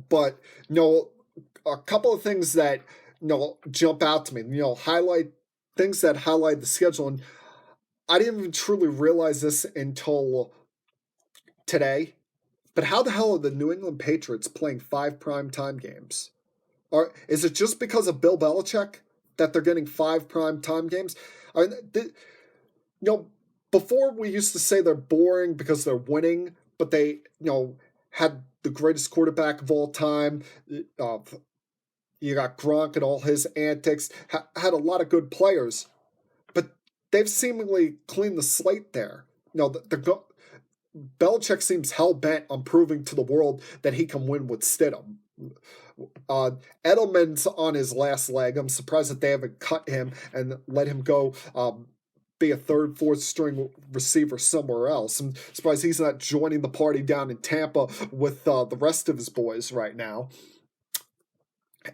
[SPEAKER 1] But a couple of things that jump out to me. Highlight things that highlight the schedule, and I didn't even truly realize this until today. But how the hell are the New England Patriots playing 5 primetime games? Or is it just because of Bill Belichick that they're getting 5 primetime games? I mean, before we used to say they're boring because they're winning, but they, had the greatest quarterback of all time. You got Gronk and all his antics. Had a lot of good players, but they've seemingly cleaned the slate there. Belichick seems hell-bent on proving to the world that he can win with Stidham. Edelman's on his last leg. I'm surprised that they haven't cut him and let him go be a third, fourth string receiver somewhere else. I'm surprised he's not joining the party down in Tampa with the rest of his boys right now.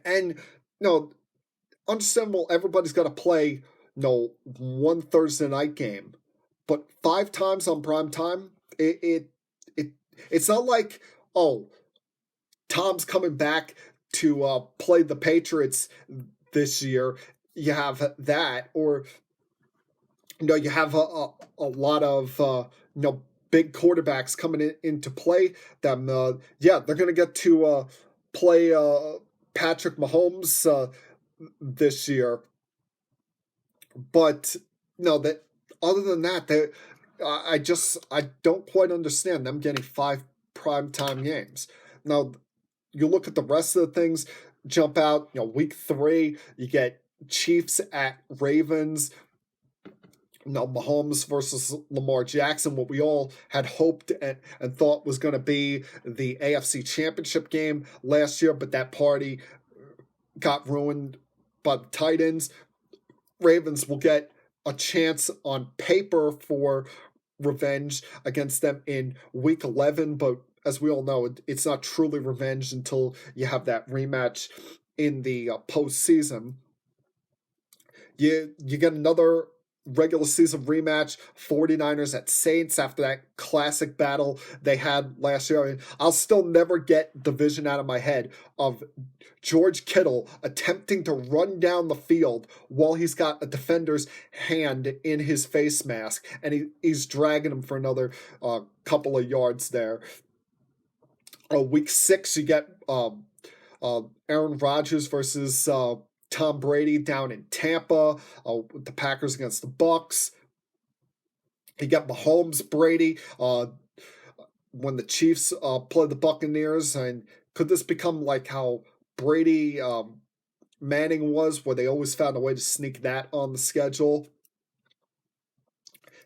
[SPEAKER 1] And, understandable, everybody's got to play, one Thursday night game. But 5 times on prime time, it's not like, Tom's coming back to play the Patriots this year. You have that, or you have a lot of big quarterbacks coming into play. Them, they're going to get to play Patrick Mahomes this year. But that other than that, I don't quite understand them getting 5 primetime games. Now, you look at the rest of the things jump out. Week 3, you get Chiefs at Ravens. Mahomes versus Lamar Jackson, what we all had hoped and thought was going to be the AFC Championship game last year, but that party got ruined by the Titans. Ravens will get a chance on paper for revenge against them in Week 11, but as we all know, it's not truly revenge until you have that rematch in the postseason. You get another regular season rematch, 49ers at Saints after that classic battle they had last year. I mean, I'll still never get the vision out of my head of George Kittle attempting to run down the field while he's got a defender's hand in his face mask, and he's dragging him for another couple of yards there. Week 6, you get Aaron Rodgers versus Tom Brady down in Tampa with the Packers against the Bucs. You got Mahomes, Brady when the Chiefs play the Buccaneers. And could this become like how Brady Manning was, where they always found a way to sneak that on the schedule?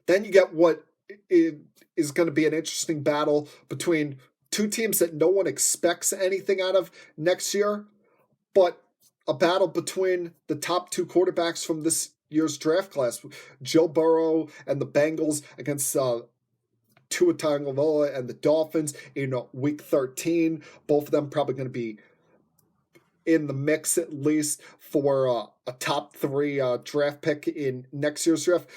[SPEAKER 1] Then you get what is going to be an interesting battle between 2 teams that no one expects anything out of next year, but a battle between the top 2 quarterbacks from this year's draft class, Joe Burrow and the Bengals against Tua Tagovailoa and the Dolphins in Week 13. Both of them probably going to be in the mix at least for a top 3 draft pick in next year's draft.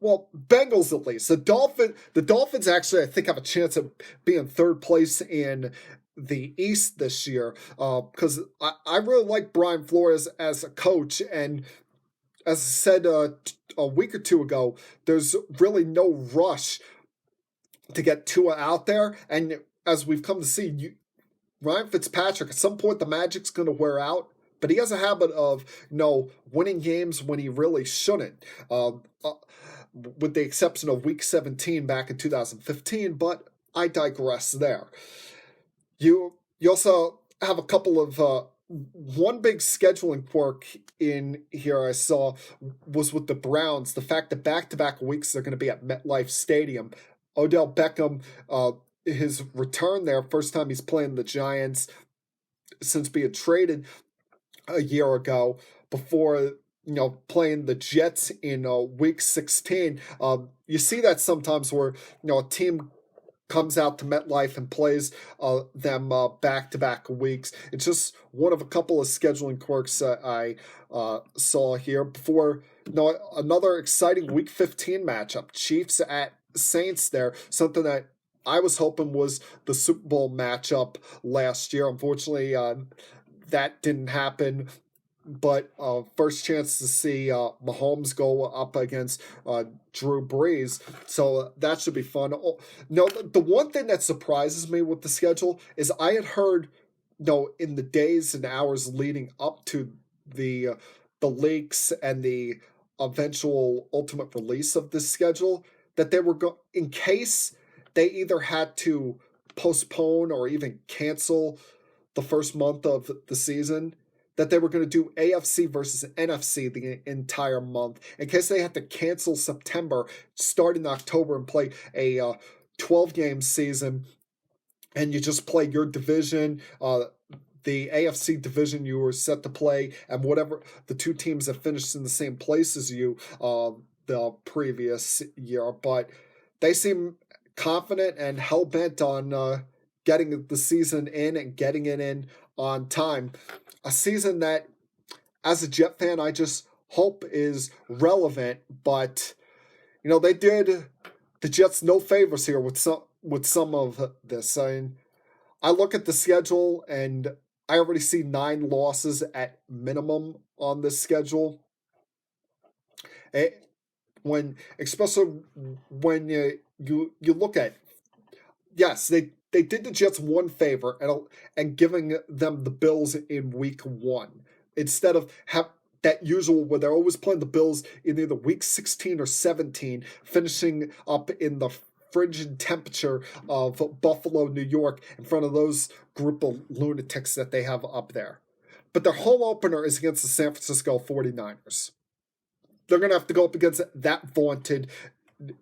[SPEAKER 1] Well, Bengals at least. The Dolphins actually, I think, have a chance of being 3rd place in the East this year because I really like Brian Flores as a coach, and as I said a week or 2 ago, there's really no rush to get Tua out there, and as we've come to see, Ryan Fitzpatrick, at some point the magic's going to wear out, but he has a habit of winning games when he really shouldn't, with the exception of Week 17 back in 2015, but I digress there. You also have a couple of one big scheduling quirk in here I saw was with the Browns. The fact that back-to-back weeks they're going to be at MetLife Stadium. Odell Beckham, his return there, first time he's playing the Giants since being traded a year ago before playing the Jets in Week 16. You see that sometimes where a team comes out to MetLife and plays them back-to-back weeks. It's just one of a couple of scheduling quirks that I saw here. Before another exciting Week 15 matchup, Chiefs at Saints there, something that I was hoping was the Super Bowl matchup last year. Unfortunately, that didn't happen. But first chance to see Mahomes go up against Drew Brees. So that should be fun. Oh, no, the one thing that surprises me with the schedule is I had heard, in the days and hours leading up to the leaks and the eventual ultimate release of this schedule, that they were in case they either had to postpone or even cancel the first month of the season, that they were going to do AFC versus NFC the entire month in case they had to cancel September, start in October, and play a 12-game season, and you just play your division, the AFC division you were set to play, and whatever the two teams that finished in the same place as you the previous year. But they seem confident and hell-bent on getting the season in and getting it in on time. A season that, as a Jet fan, I just hope is relevant, but they did the Jets no favors here with some of this. I look at the schedule and I already see 9 losses at minimum on this schedule. Especially when you look at, yes, they did the Jets one favor and giving them the Bills in week 1 instead of that usual where they're always playing the Bills in either week 16 or 17, finishing up in the frigid temperature of Buffalo, New York, in front of those group of lunatics that they have up there. But their home opener is against the San Francisco 49ers. They're going to have to go up against that vaunted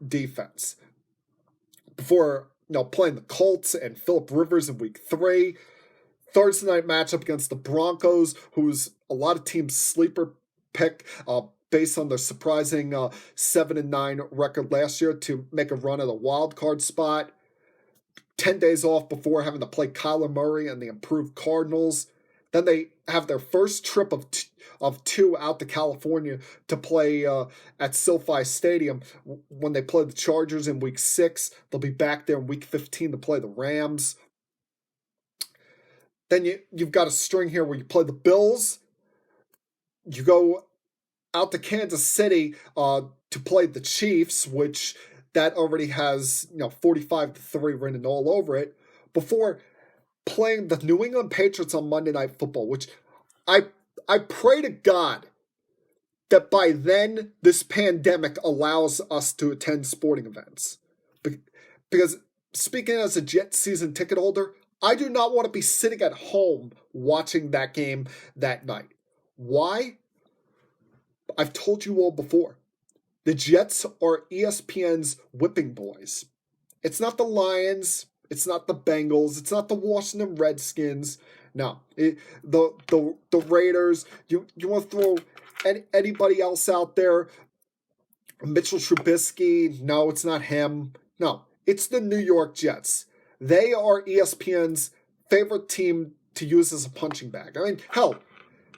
[SPEAKER 1] defense before playing the Colts and Phillip Rivers in week 3. Thursday night matchup against the Broncos, who's a lot of teams' sleeper pick based on their surprising 7-9 record last year to make a run at a wild card spot. 10 days off before having to play Kyler Murray and the improved Cardinals. Then they have their first trip of 2 out to California to play at SoFi Stadium when they play the Chargers in week 6. They'll be back there in week 15 to play the Rams. Then you've got a string here where you play the Bills. You go out to Kansas City to play the Chiefs, which that already has 45-3 written all over it, before playing the New England Patriots on Monday Night Football, which I pray to God that by then this pandemic allows us to attend sporting events. Because speaking as a Jet season ticket holder, I do not want to be sitting at home watching that game that night. Why? I've told you all before. The Jets are ESPN's whipping boys. It's not the Lions. It's not the Bengals. It's not the Washington Redskins. No. The Raiders. You want to throw anybody else out there? Mitchell Trubisky. No, it's not him. No, it's the New York Jets. They are ESPN's favorite team to use as a punching bag. I mean, hell,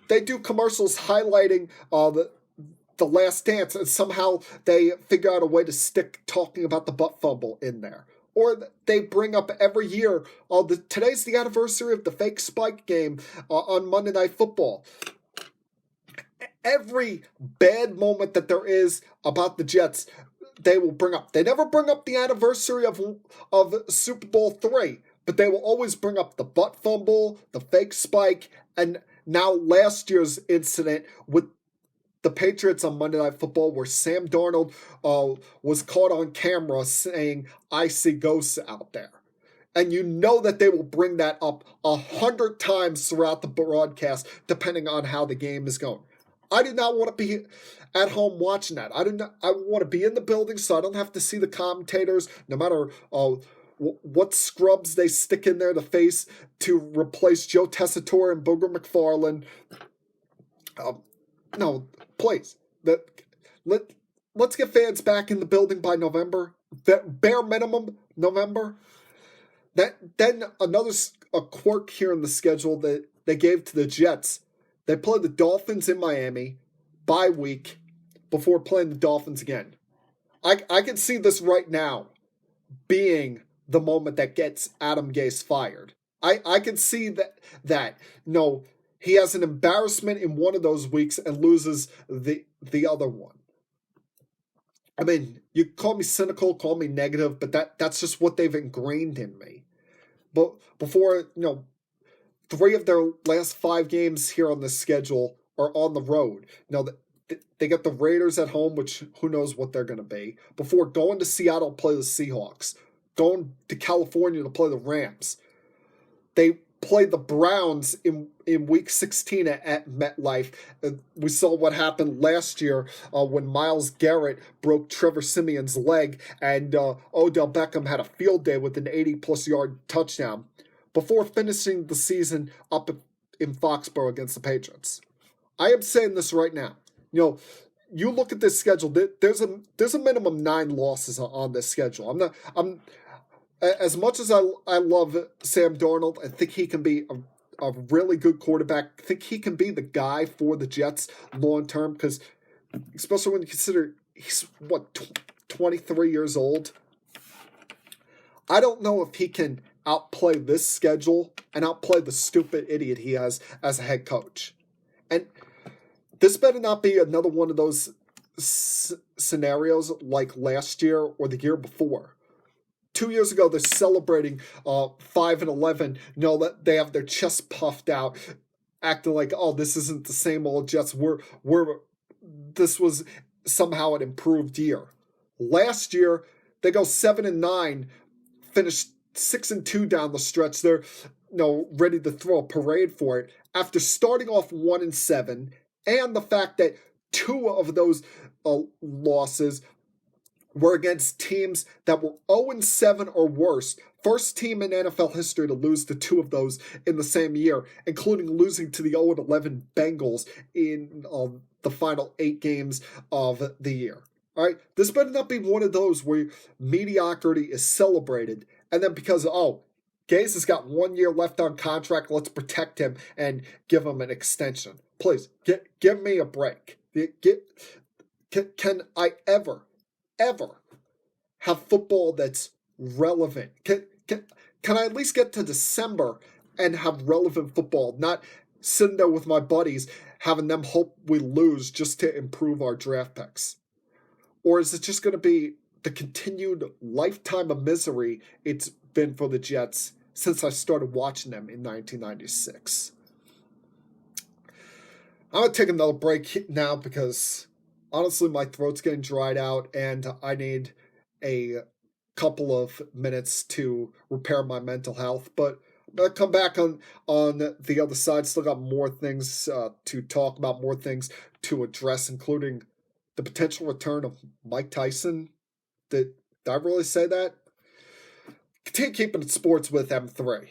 [SPEAKER 1] they do commercials highlighting the Last Dance, and somehow they figure out a way to stick talking about the butt fumble in there. Or they bring up every year, today's the anniversary of the fake spike game on Monday Night Football. Every bad moment that there is about the Jets, they will bring up. They never bring up the anniversary of Super Bowl 3, but they will always bring up the butt fumble, the fake spike, and now last year's incident with the Patriots on Monday Night Football, where Sam Darnold was caught on camera saying, "I see ghosts out there." And you know that they will bring that up 100 times throughout the broadcast, depending on how the game is going. I do not want to be at home watching that. I want to be in the building so I don't have to see the commentators, no matter what scrubs they stick in there to face to replace Joe Tessitore and Booger McFarland. No, please. Let's get fans back in the building by November. Bare minimum, November. Then another a quirk here in the schedule that they gave to the Jets. They play the Dolphins in Miami, bye week, before playing the Dolphins again. I can see this right now being the moment that gets Adam Gase fired. I can see that no, he has an embarrassment in one of those weeks and loses the other one. I mean, you call me cynical, call me negative, but that's just what they've ingrained in me. But before, three of their last five games here on the schedule are on the road. They get the Raiders at home, which who knows what they're going to be, before going to Seattle to play the Seahawks, going to California to play the Rams. They played the Browns in Week 16 at MetLife. We saw what happened last year when Myles Garrett broke Trevor Siemian's leg and Odell Beckham had a field day with an 80-plus yard touchdown before finishing the season up in Foxborough against the Patriots. I am saying this right now. You look at this schedule. There's a minimum 9 losses on this schedule. I'm as much as I love Sam Darnold. I think he can be a really good quarterback. I think he can be the guy for the Jets long term, because especially when you consider he's 23 years old. I don't know if he can outplay this schedule and outplay the stupid idiot he has as a head coach. And this better not be another one of those scenarios like last year or the year before. 2 years ago, they're celebrating 5-11. That they have their chest puffed out, acting like, oh, this isn't the same old Jets. This was somehow an improved year. Last year, they go 7-9, finish 6-2 down the stretch. They're ready to throw a parade for it after starting off 1-7, and the fact that 2 of those losses were against teams that were 0-7 or worse. First team in NFL history to lose to 2 of those in the same year, including losing to the 0-11 Bengals in the final 8 games of the year. All right, this better not be one of those where mediocrity is celebrated, and then because Gase has got 1 year left on contract, let's protect him and give him an extension. Please, give me a break. Can I ever have football that's relevant? Can I at least get to December and have relevant football, not sitting there with my buddies having them hope we lose just to improve our draft picks? Or is it just going to be the continued lifetime of misery it's been for the Jets since I started watching them in 1996? I'm going to take another break now because honestly my throat's getting dried out and I need a couple of minutes to repair my mental health. But I'm going to come back on the other side. Still got more things to talk about, more things to address, including the potential return of Mike Tyson. Did I really say that? Continue keeping it sports with M3.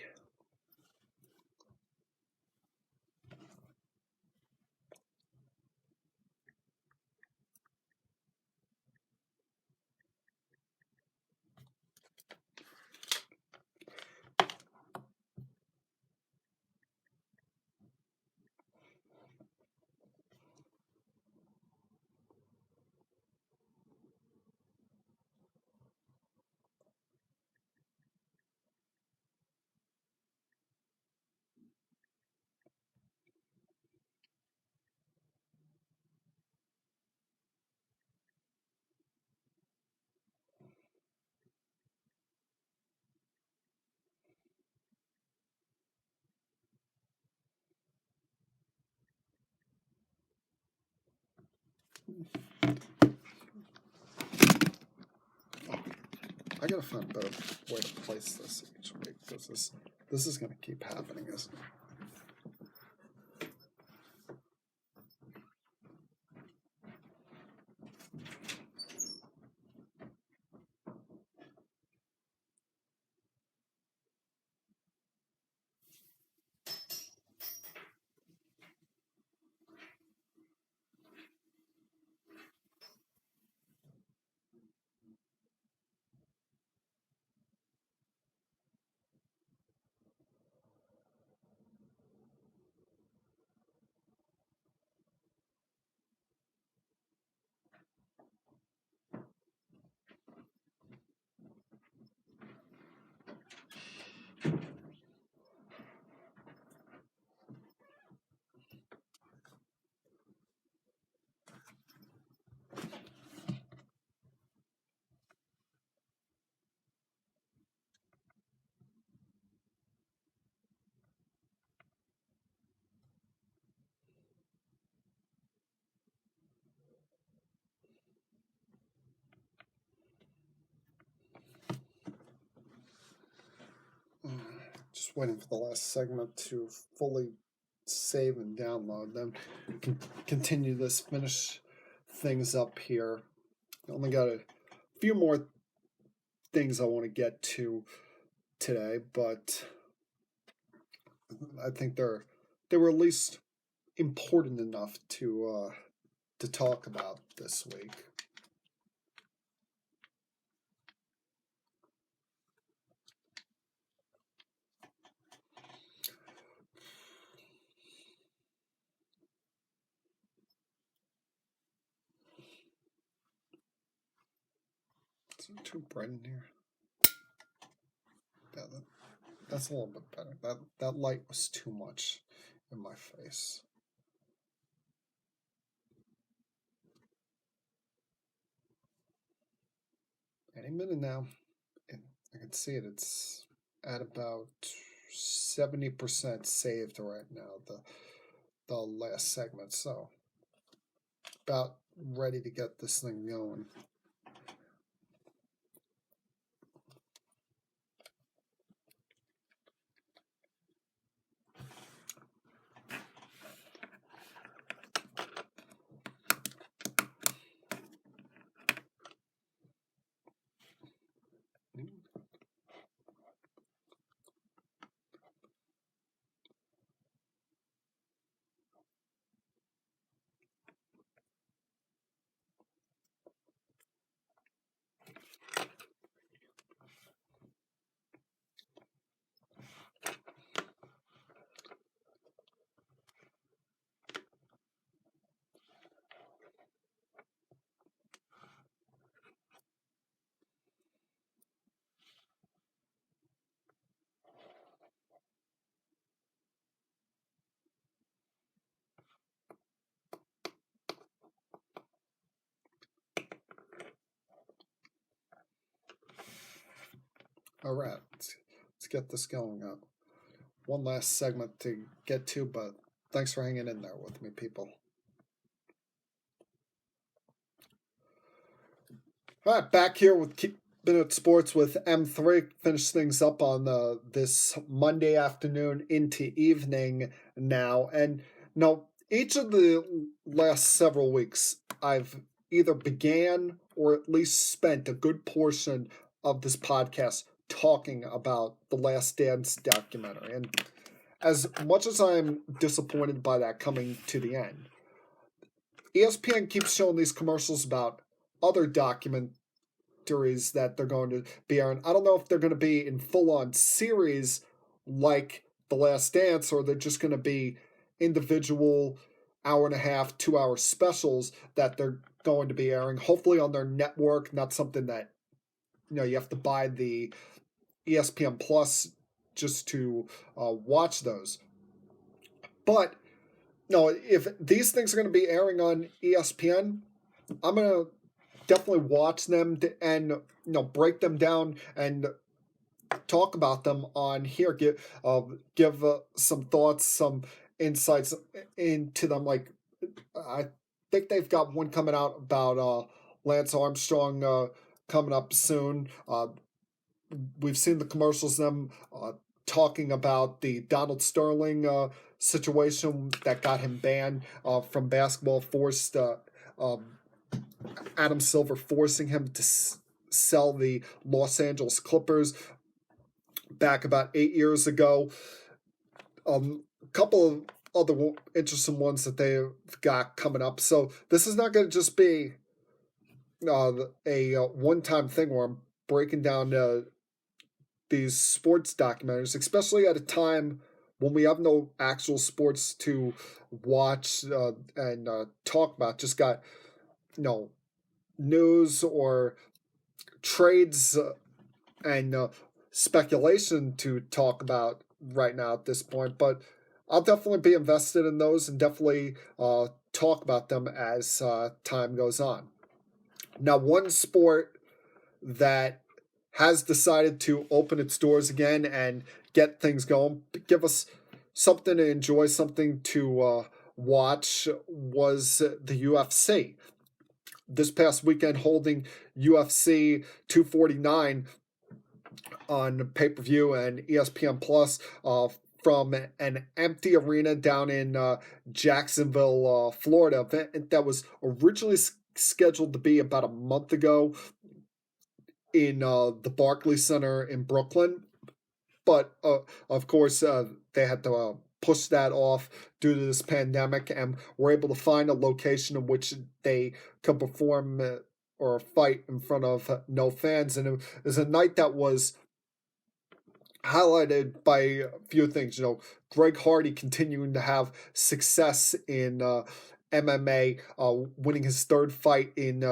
[SPEAKER 1] I gotta find a better way to place this each week because this is gonna keep happening, isn't it? Just waiting for the last segment to fully save and download. Then continue this, finish things up here. I only got a few more things I want to get to today, but I think they were at least important enough to talk about this week. Is it too bright in here? Yeah, that's a little bit better. That light was too much in my face. Any minute now. I can see it. It's at about 70% saved right now, the last segment. So about ready to get this thing going. All right, let's get this going up. One last segment to get to, but thanks for hanging in there with me, people. All right, back here with Keeping It Sports with M3. Finish things up on this Monday afternoon into evening now. And each of the last several weeks, I've either began or at least spent a good portion of this podcast talking about the Last Dance documentary. And as much as I'm disappointed by that coming to the end, ESPN keeps showing these commercials about other documentaries that they're going to be airing. I don't know if they're going to be in full-on series like The Last Dance, or they're just going to be individual hour-and-a-half, 2-hour specials that they're going to be airing, hopefully on their network, not something that you have to buy the ESPN Plus just to watch those. But if these things are going to be airing on ESPN, I'm going to definitely watch them and break them down and talk about them on here. Give some thoughts, some insights into them. Like I think they've got one coming out about Lance Armstrong coming up soon. We've seen the commercials, them talking about the Donald Sterling situation that got him banned from basketball, forced Adam Silver forcing him to sell the Los Angeles Clippers back about 8 years ago. A couple of other interesting ones that they've got coming up. So this is not going to just be a one-time thing where I'm breaking down these sports documentaries, especially at a time when we have no actual sports to watch and talk about. Just got news or trades and speculation to talk about right now at this point, but I'll definitely be invested in those and definitely talk about them as time goes on. Now, one sport that has decided to open its doors again and get things going, give us something to enjoy, something to watch, was the UFC. This past weekend, holding UFC 249, on pay-per-view and ESPN Plus from an empty arena down in Jacksonville, Florida. That was originally scheduled to be about a month ago in the Barclays Center in Brooklyn, but of course they had to push that off due to this pandemic, and were able to find a location in which they could perform or fight in front of no fans. And it was a night that was highlighted by a few things. Greg Hardy continuing to have success in MMA, winning his third fight in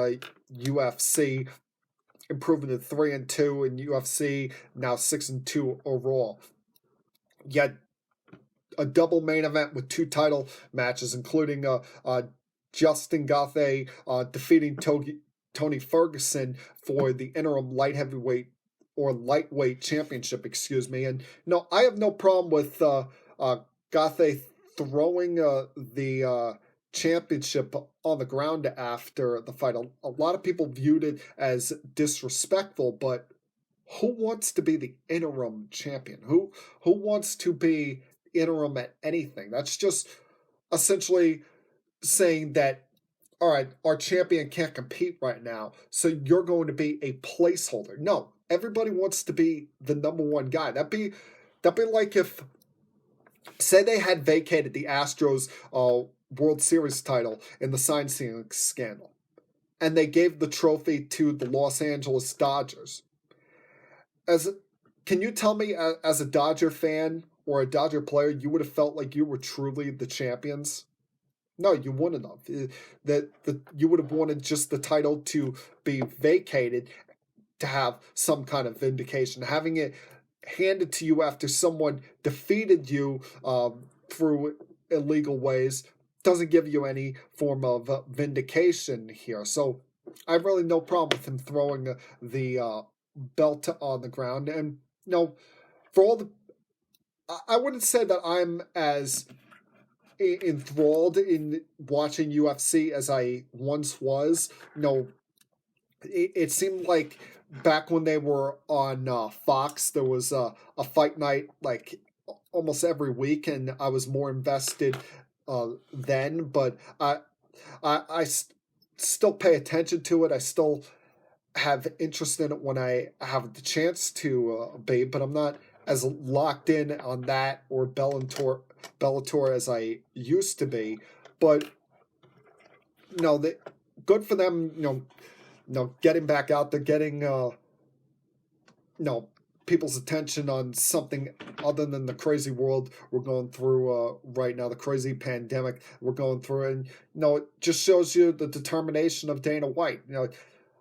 [SPEAKER 1] UFC, improving to 3-2 in UFC, now 6-2 overall. Yet a double main event with 2 title matches, including Justin Gaethje defeating Tony Ferguson for the interim light heavyweight or lightweight championship, And I have no problem with Gaethje throwing the championship on the ground after the fight. A lot of people viewed it as disrespectful, but who wants to be the interim champion? Who wants to be interim at anything? That's just essentially saying that, all right, our champion can't compete right now, so you're going to be a placeholder. No, everybody wants to be the number one guy. That'd be like if, say, they had vacated the Astros World Series title in the sign stealing scandal, and they gave the trophy to the Los Angeles Dodgers. Can you tell me, as a Dodger fan or a Dodger player, you would have felt like you were truly the champions? No, you wouldn't have. You would have wanted just the title to be vacated, to have some kind of vindication. Having it handed to you after someone defeated you through illegal ways doesn't give you any form of vindication here. So I have really no problem with him throwing the belt on the ground. And for all I wouldn't say that I'm as enthralled in watching UFC as I once was. It seemed like back when they were on Fox, there was a fight night like almost every week, and I was more invested then. But I still pay attention to it. I still have interest in it when I have the chance to be, but I'm not as locked in on that or Bellator as I used to be. But good for them. Getting back out there, getting people's attention on something other than the crazy world we're going through right now, the crazy pandemic we're going through, and it just shows you the determination of Dana White.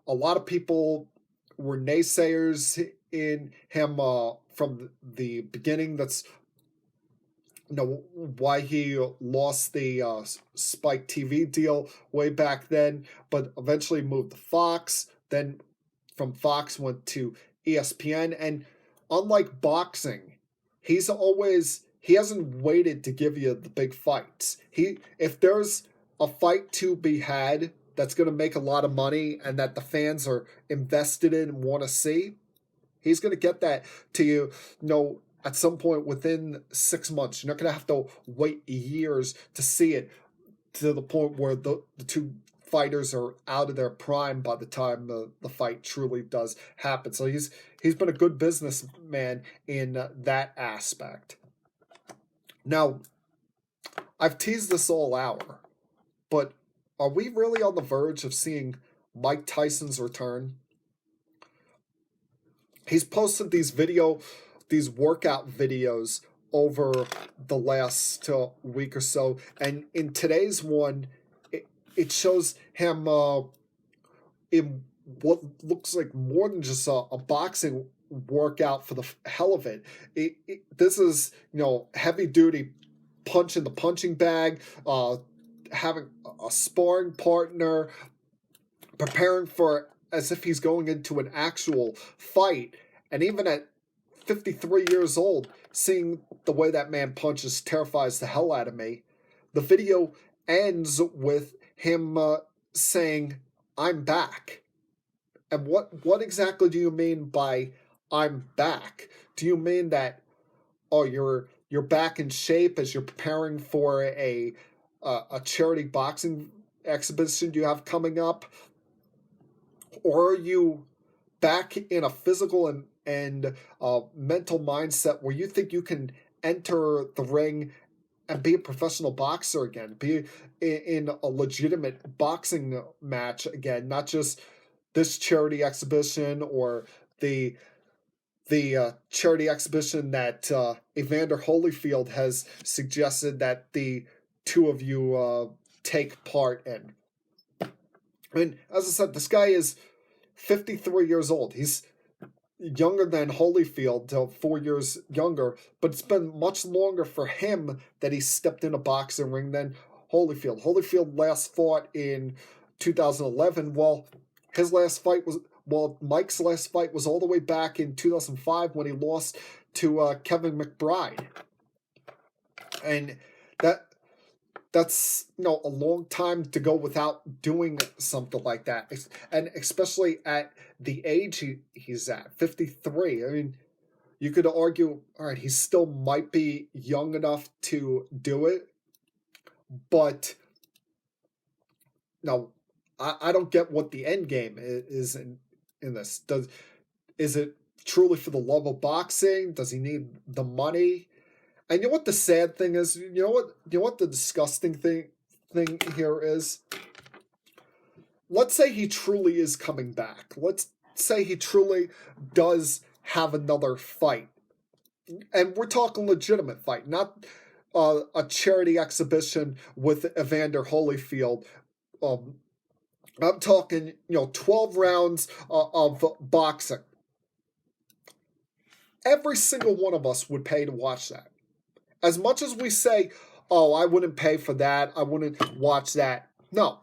[SPEAKER 1] A lot of people were naysayers in him from the beginning. That's why he lost the Spike TV deal way back then, but eventually moved to Fox. Then from Fox went to ESPN, and unlike boxing, he hasn't waited to give you the big fights. If there's a fight to be had that's going to make a lot of money and that the fans are invested in and want to see, he's going to get that to you, at some point within 6 months. You're not going to have to wait years to see it, to the point where the two fighters are out of their prime by the time the fight truly does happen. So he's been a good businessman in that aspect. Now, I've teased this all hour, but are we really on the verge of seeing Mike Tyson's return? He's posted these workout videos over the last week or so, and in today's one, it shows him in what looks like more than just a boxing workout for the hell of it. This is heavy duty punch in the punching bag, having a sparring partner, preparing for as if he's going into an actual fight. And even at 53 years old, seeing the way that man punches terrifies the hell out of me. The video ends with him saying, "I'm back." And what exactly do you mean by I'm back, do you mean that, oh, you're back in shape as you're preparing for a charity boxing exhibition you have coming up, or are you back in a physical and mental mindset where you think you can enter the ring and be a professional boxer again, be in a legitimate boxing match again, not just this charity exhibition or the charity exhibition that Evander Holyfield has suggested that the two of you take part in. I mean, as I said, this guy is 53 years old. He's younger than Holyfield, 4 years younger, but it's been much longer for him that he stepped in a boxing ring than Holyfield. Holyfield last fought in 2011, while Mike's last fight was all the way back in 2005 when he lost to Kevin McBride. And that's a long time to go without doing something like that, and especially at the age he's at, 53. I mean, you could argue, all right, he still might be young enough to do it, but no, I don't get what the end game is in this. Is it truly for the love of boxing? Does he need the money? And you know what the sad thing is? You know what the disgusting thing here is? Let's say he truly is coming back. Let's say he truly does have another fight. And we're talking legitimate fight, not a charity exhibition with Evander Holyfield. I'm talking, 12 rounds of boxing. Every single one of us would pay to watch that. As much as we say, oh, I wouldn't pay for that, I wouldn't watch that. No.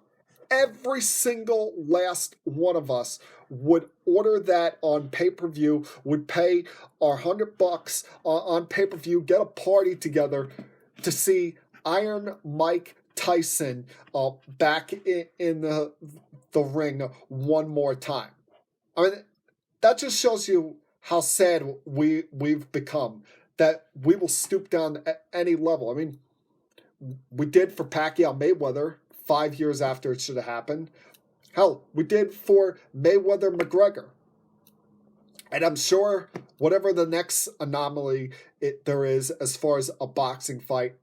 [SPEAKER 1] Every single last one of us would order that on pay-per-view, would pay our $100 on pay-per-view, get a party together to see Iron Mike Tyson back in the ring one more time. I mean, that just shows you how sad we've become, that we will stoop down at any level. I mean, we did for Pacquiao Mayweather 5 years after it should have happened. Hell, we did for Mayweather McGregor. And I'm sure whatever the next anomaly there is as far as a boxing fight,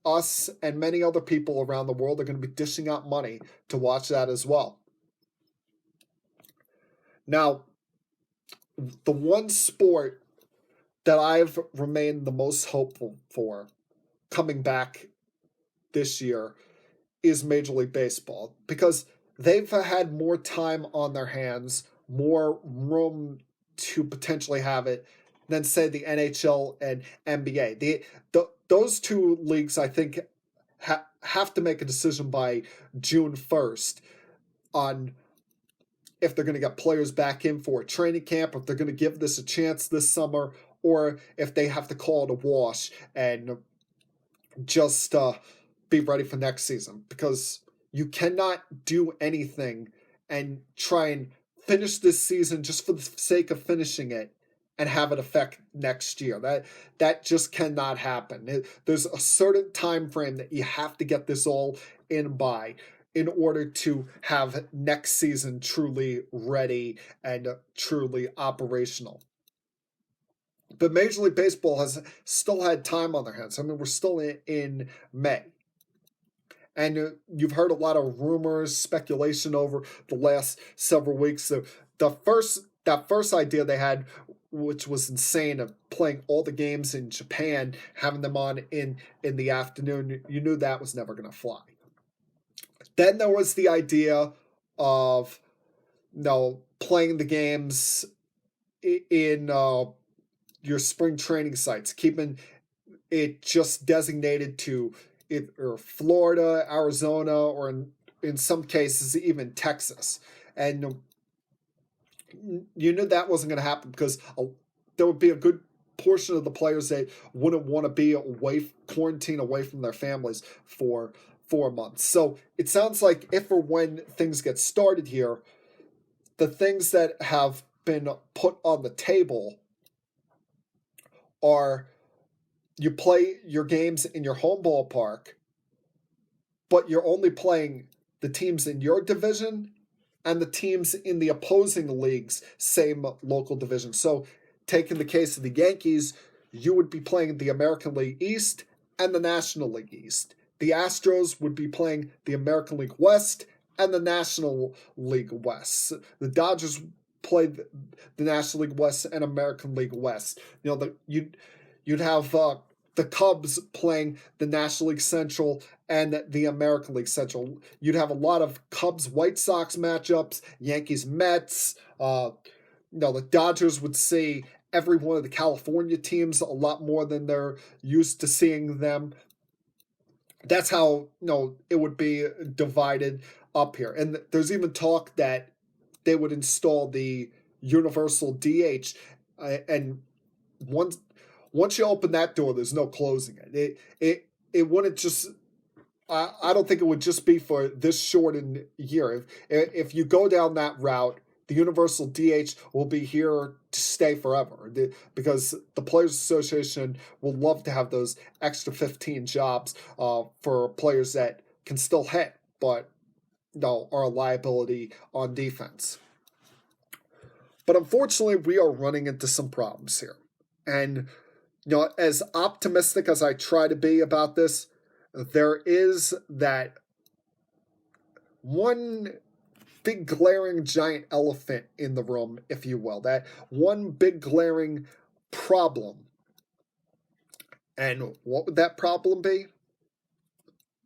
[SPEAKER 1] us and many other people around the world are going to be dishing out money to watch that as well. Now, the one sport that I've remained the most hopeful for coming back this year is Major League Baseball, because they've had more time on their hands, more room to potentially have it than, say, the NHL and NBA. Those two leagues, I think, have to make a decision by June 1st on if they're going to get players back in for a training camp, if they're going to give this a chance this summer, or if they have to call it a wash and just be ready for next season. Because you cannot do anything and try and finish this season just for the sake of finishing it and have it affect next year. That just cannot happen. There's a certain time frame that you have to get this all in by in order to have next season truly ready and truly operational. But Major League Baseball has still had time on their hands. I mean, we're still in May. And you've heard a lot of rumors, speculation over the last several weeks. That first idea they had, which was insane, of playing all the games in Japan, having them on in the afternoon, you knew that was never going to fly. Then there was the idea of playing the games in your spring training sites, keeping it just designated to either Florida, Arizona, or in some cases even Texas. And you knew that wasn't going to happen because there would be a good portion of the players that wouldn't want to be quarantined away from their families for 4 months. So it sounds like if or when things get started here, the things that have been put on the table are you play your games in your home ballpark, but you're only playing the teams in your division and the teams in the opposing league's same local division. So, taking the case of the Yankees, you would be playing the American League East and the National League East. The Astros would be playing the American League West and the National League West. The Dodgers played the National League West and American League West. You'd have the Cubs playing the National League Central and the American League Central. You'd have a lot of Cubs-White Sox matchups, Yankees-Mets. The Dodgers would see every one of the California teams a lot more than they're used to seeing them. That's how it would be divided up here. And there's even talk that they would install the universal DH, and once you open that door, there's no closing it. It wouldn't just. I don't think it would just be for this shortened year. If you go down that route, the universal DH will be here to stay forever, because the Players Association will love to have those extra 15 jobs for players that can still hit, but are a liability on defense. But unfortunately, we are running into some problems here. And as optimistic as I try to be about this, there is that one big glaring giant elephant in the room, if you will, that one big glaring problem. And what would that problem be?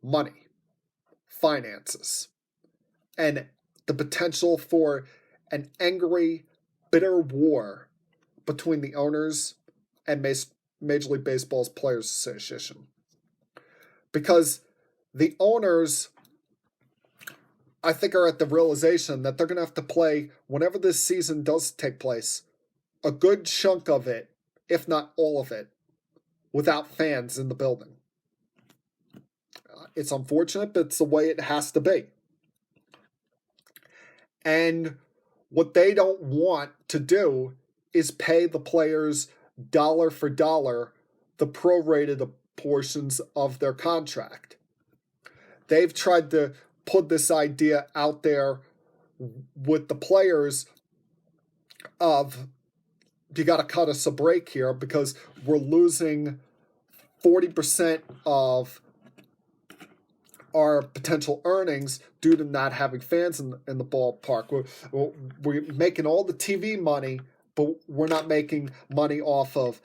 [SPEAKER 1] Money, finances, and the potential for an angry, bitter war between the owners and Major League Baseball's Players Association. Because the owners, I think, are at the realization that they're going to have to play, whenever this season does take place, a good chunk of it, if not all of it, without fans in the building. It's unfortunate, but it's the way it has to be. And what they don't want to do is pay the players dollar for dollar the prorated portions of their contract. They've tried to put this idea out there with the players of, you got to cut us a break here because we're losing 40% of our potential earnings due to not having fans in the ballpark. We're making all the TV money, but we're not making money off of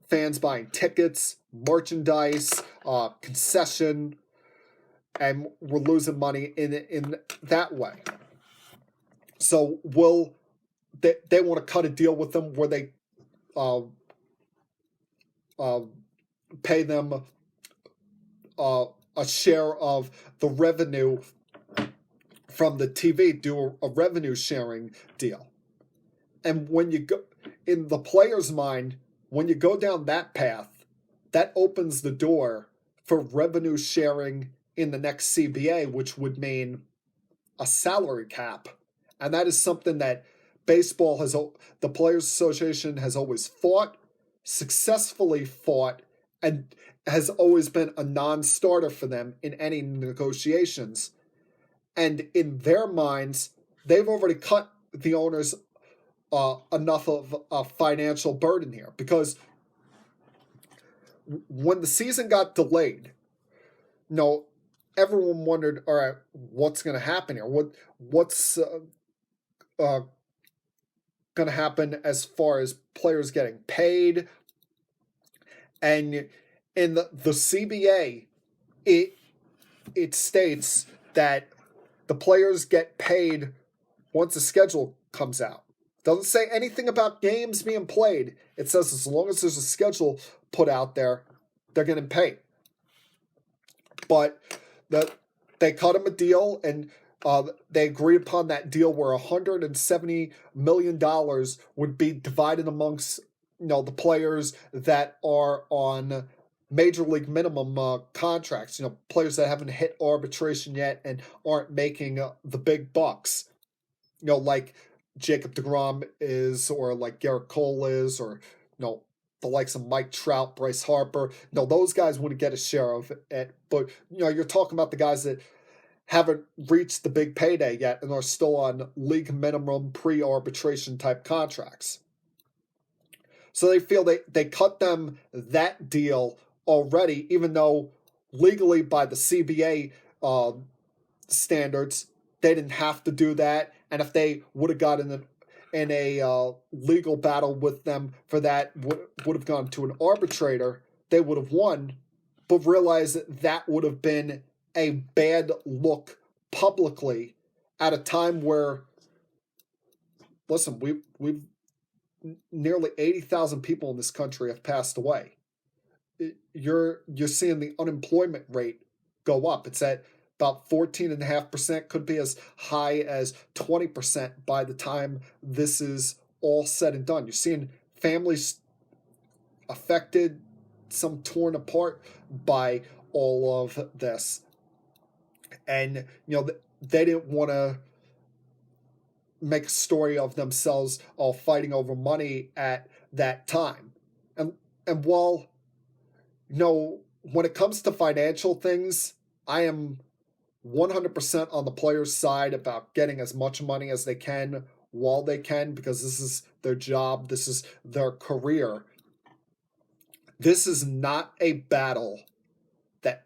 [SPEAKER 1] fans buying tickets, merchandise, concession, and we're losing money in that way. So they want to cut a deal with them where they pay them a share of the revenue from the TV, do a revenue sharing deal. And when you go, in the player's mind, when you go down that path, that opens the door for revenue sharing in the next CBA, which would mean a salary cap. And that is something that the Players Association has always fought, successfully fought, and has always been a non-starter for them in any negotiations. And in their minds, they've already cut the owners enough of a financial burden here. Because when the season got delayed, everyone wondered, all right, what's going to happen here? What's going to happen as far as players getting paid? And in the CBA, it states that the players get paid once the schedule comes out. Doesn't say anything about games being played. It says as long as there's a schedule put out there, they're getting paid. But they cut them a deal, and they agreed upon that deal where $170 million would be divided amongst the players that are on major league minimum contracts, players that haven't hit arbitration yet and aren't making the big bucks. Like Jacob deGrom is, or like Garrett Cole is, or the likes of Mike Trout, Bryce Harper. No, those guys wouldn't get a share of it. But you're talking about the guys that haven't reached the big payday yet and are still on league minimum pre-arbitration type contracts. So they feel they cut them that deal already, even though legally by the CBA standards, they didn't have to do that. And if they would have gotten in a legal battle with them for that, would have gone to an arbitrator, they would have won, but realized that would have been a bad look publicly at a time where, listen, we've nearly 80,000 people in this country have passed away. You're seeing the unemployment rate go up. It's at about 14.5%, could be as high as 20% by the time this is all said and done. You're seeing families affected, some torn apart by all of this. And, they didn't want to make a story of themselves all fighting over money at that time. And while, when it comes to financial things, I am 100% on the players' side about getting as much money as they can while they can, because this is their job, this is their career. This is not a battle that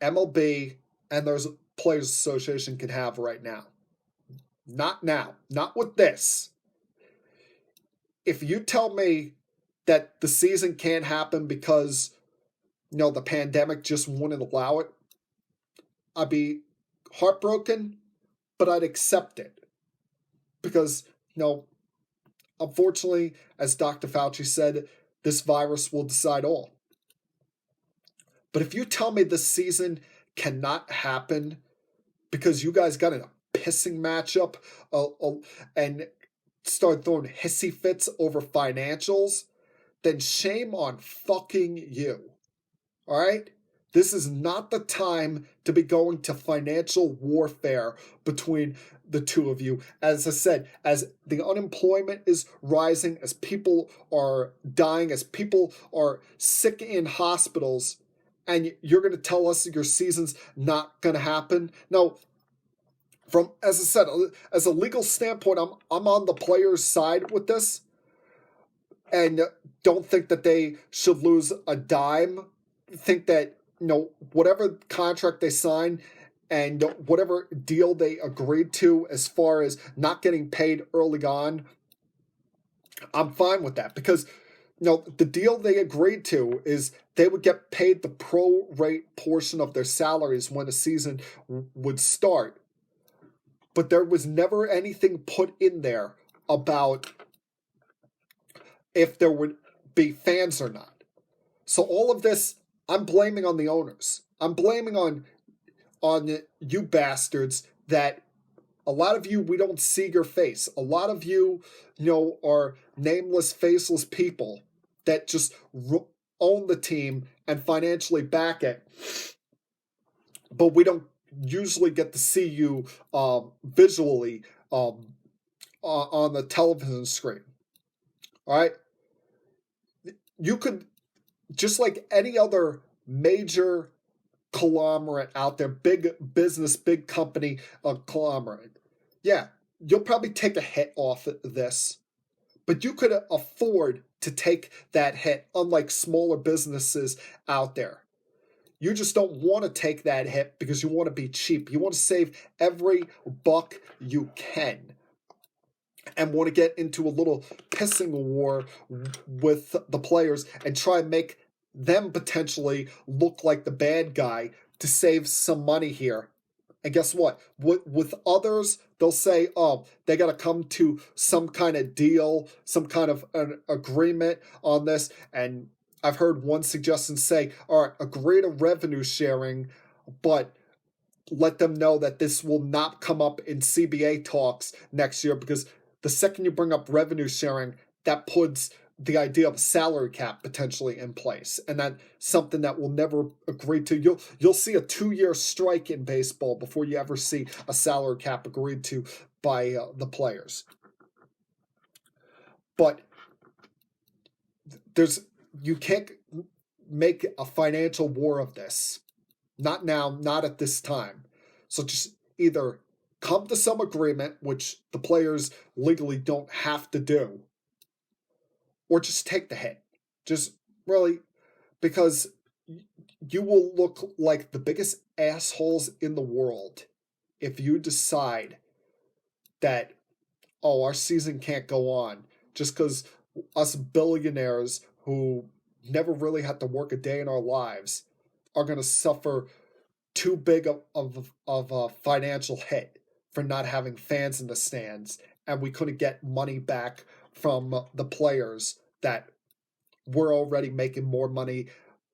[SPEAKER 1] MLB and their Players Association can have right now. Not now. Not with this. If you tell me that the season can't happen because, the pandemic just wouldn't allow it, I'd be heartbroken, but I'd accept it. Because, unfortunately, as Dr. Fauci said, this virus will decide all. But if you tell me this season cannot happen because you guys got in a pissing matchup and start throwing hissy fits over financials, then shame on fucking you. All right? This is not the time to be going to financial warfare between the two of you. As I said, as the unemployment is rising, as people are dying, as people are sick in hospitals, and you're going to tell us that your season's not going to happen? No. As I said, as a legal standpoint, I'm on the players' side with this, and don't think that they should lose a dime. Think that whatever contract they sign and whatever deal they agreed to as far as not getting paid early on, I'm fine with that, because the deal they agreed to is they would get paid the pro-rate portion of their salaries when the season would start. But there was never anything put in there about if there would be fans or not. So all of this, I'm blaming on the owners. I'm blaming on you bastards that a lot of you, we don't see your face. A lot of you, are nameless, faceless people that just own the team and financially back it. But we don't usually get to see you visually on the television screen. All right? You could, just like any other major conglomerate out there, big business, big company conglomerate, yeah, you'll probably take a hit off this, but you could afford to take that hit, unlike smaller businesses out there. You just don't want to take that hit because you want to be cheap. You want to save every buck you can and want to get into a little pissing war with the players and try and make them potentially look like the bad guy to save some money here. And guess what? With others, they'll say, they got to come to some kind of deal, some kind of an agreement on this. And I've heard one suggestion say, all right, agree to revenue sharing, but let them know that this will not come up in CBA talks next year, because the second you bring up revenue sharing, that puts the idea of a salary cap potentially in place, and that's something that we'll never agree to. You'll see a 2-year strike in baseball before you ever see a salary cap agreed to by the players. But you can't make a financial war of this. Not now, not at this time. So just either come to some agreement, which the players legally don't have to do, or just take the hit. Just really, because you will look like the biggest assholes in the world if you decide that, oh, our season can't go on just because us billionaires who never really had to work a day in our lives are going to suffer too big of a financial hit for not having fans in the stands, and we couldn't get money back from the players that were already making more money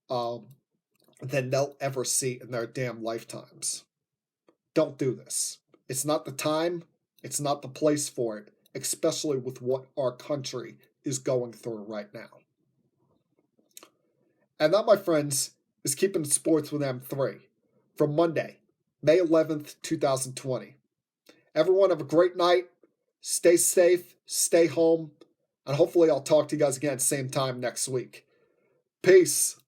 [SPEAKER 1] than they'll ever see in their damn lifetimes. Don't do this. It's not the time. It's not the place for it, especially with what our country is going through right now. And that, my friends, is Keeping It Sports with M3 from Monday, May 11th, 2020. Everyone have a great night. Stay safe, stay home, and hopefully I'll talk to you guys again same time next week. Peace.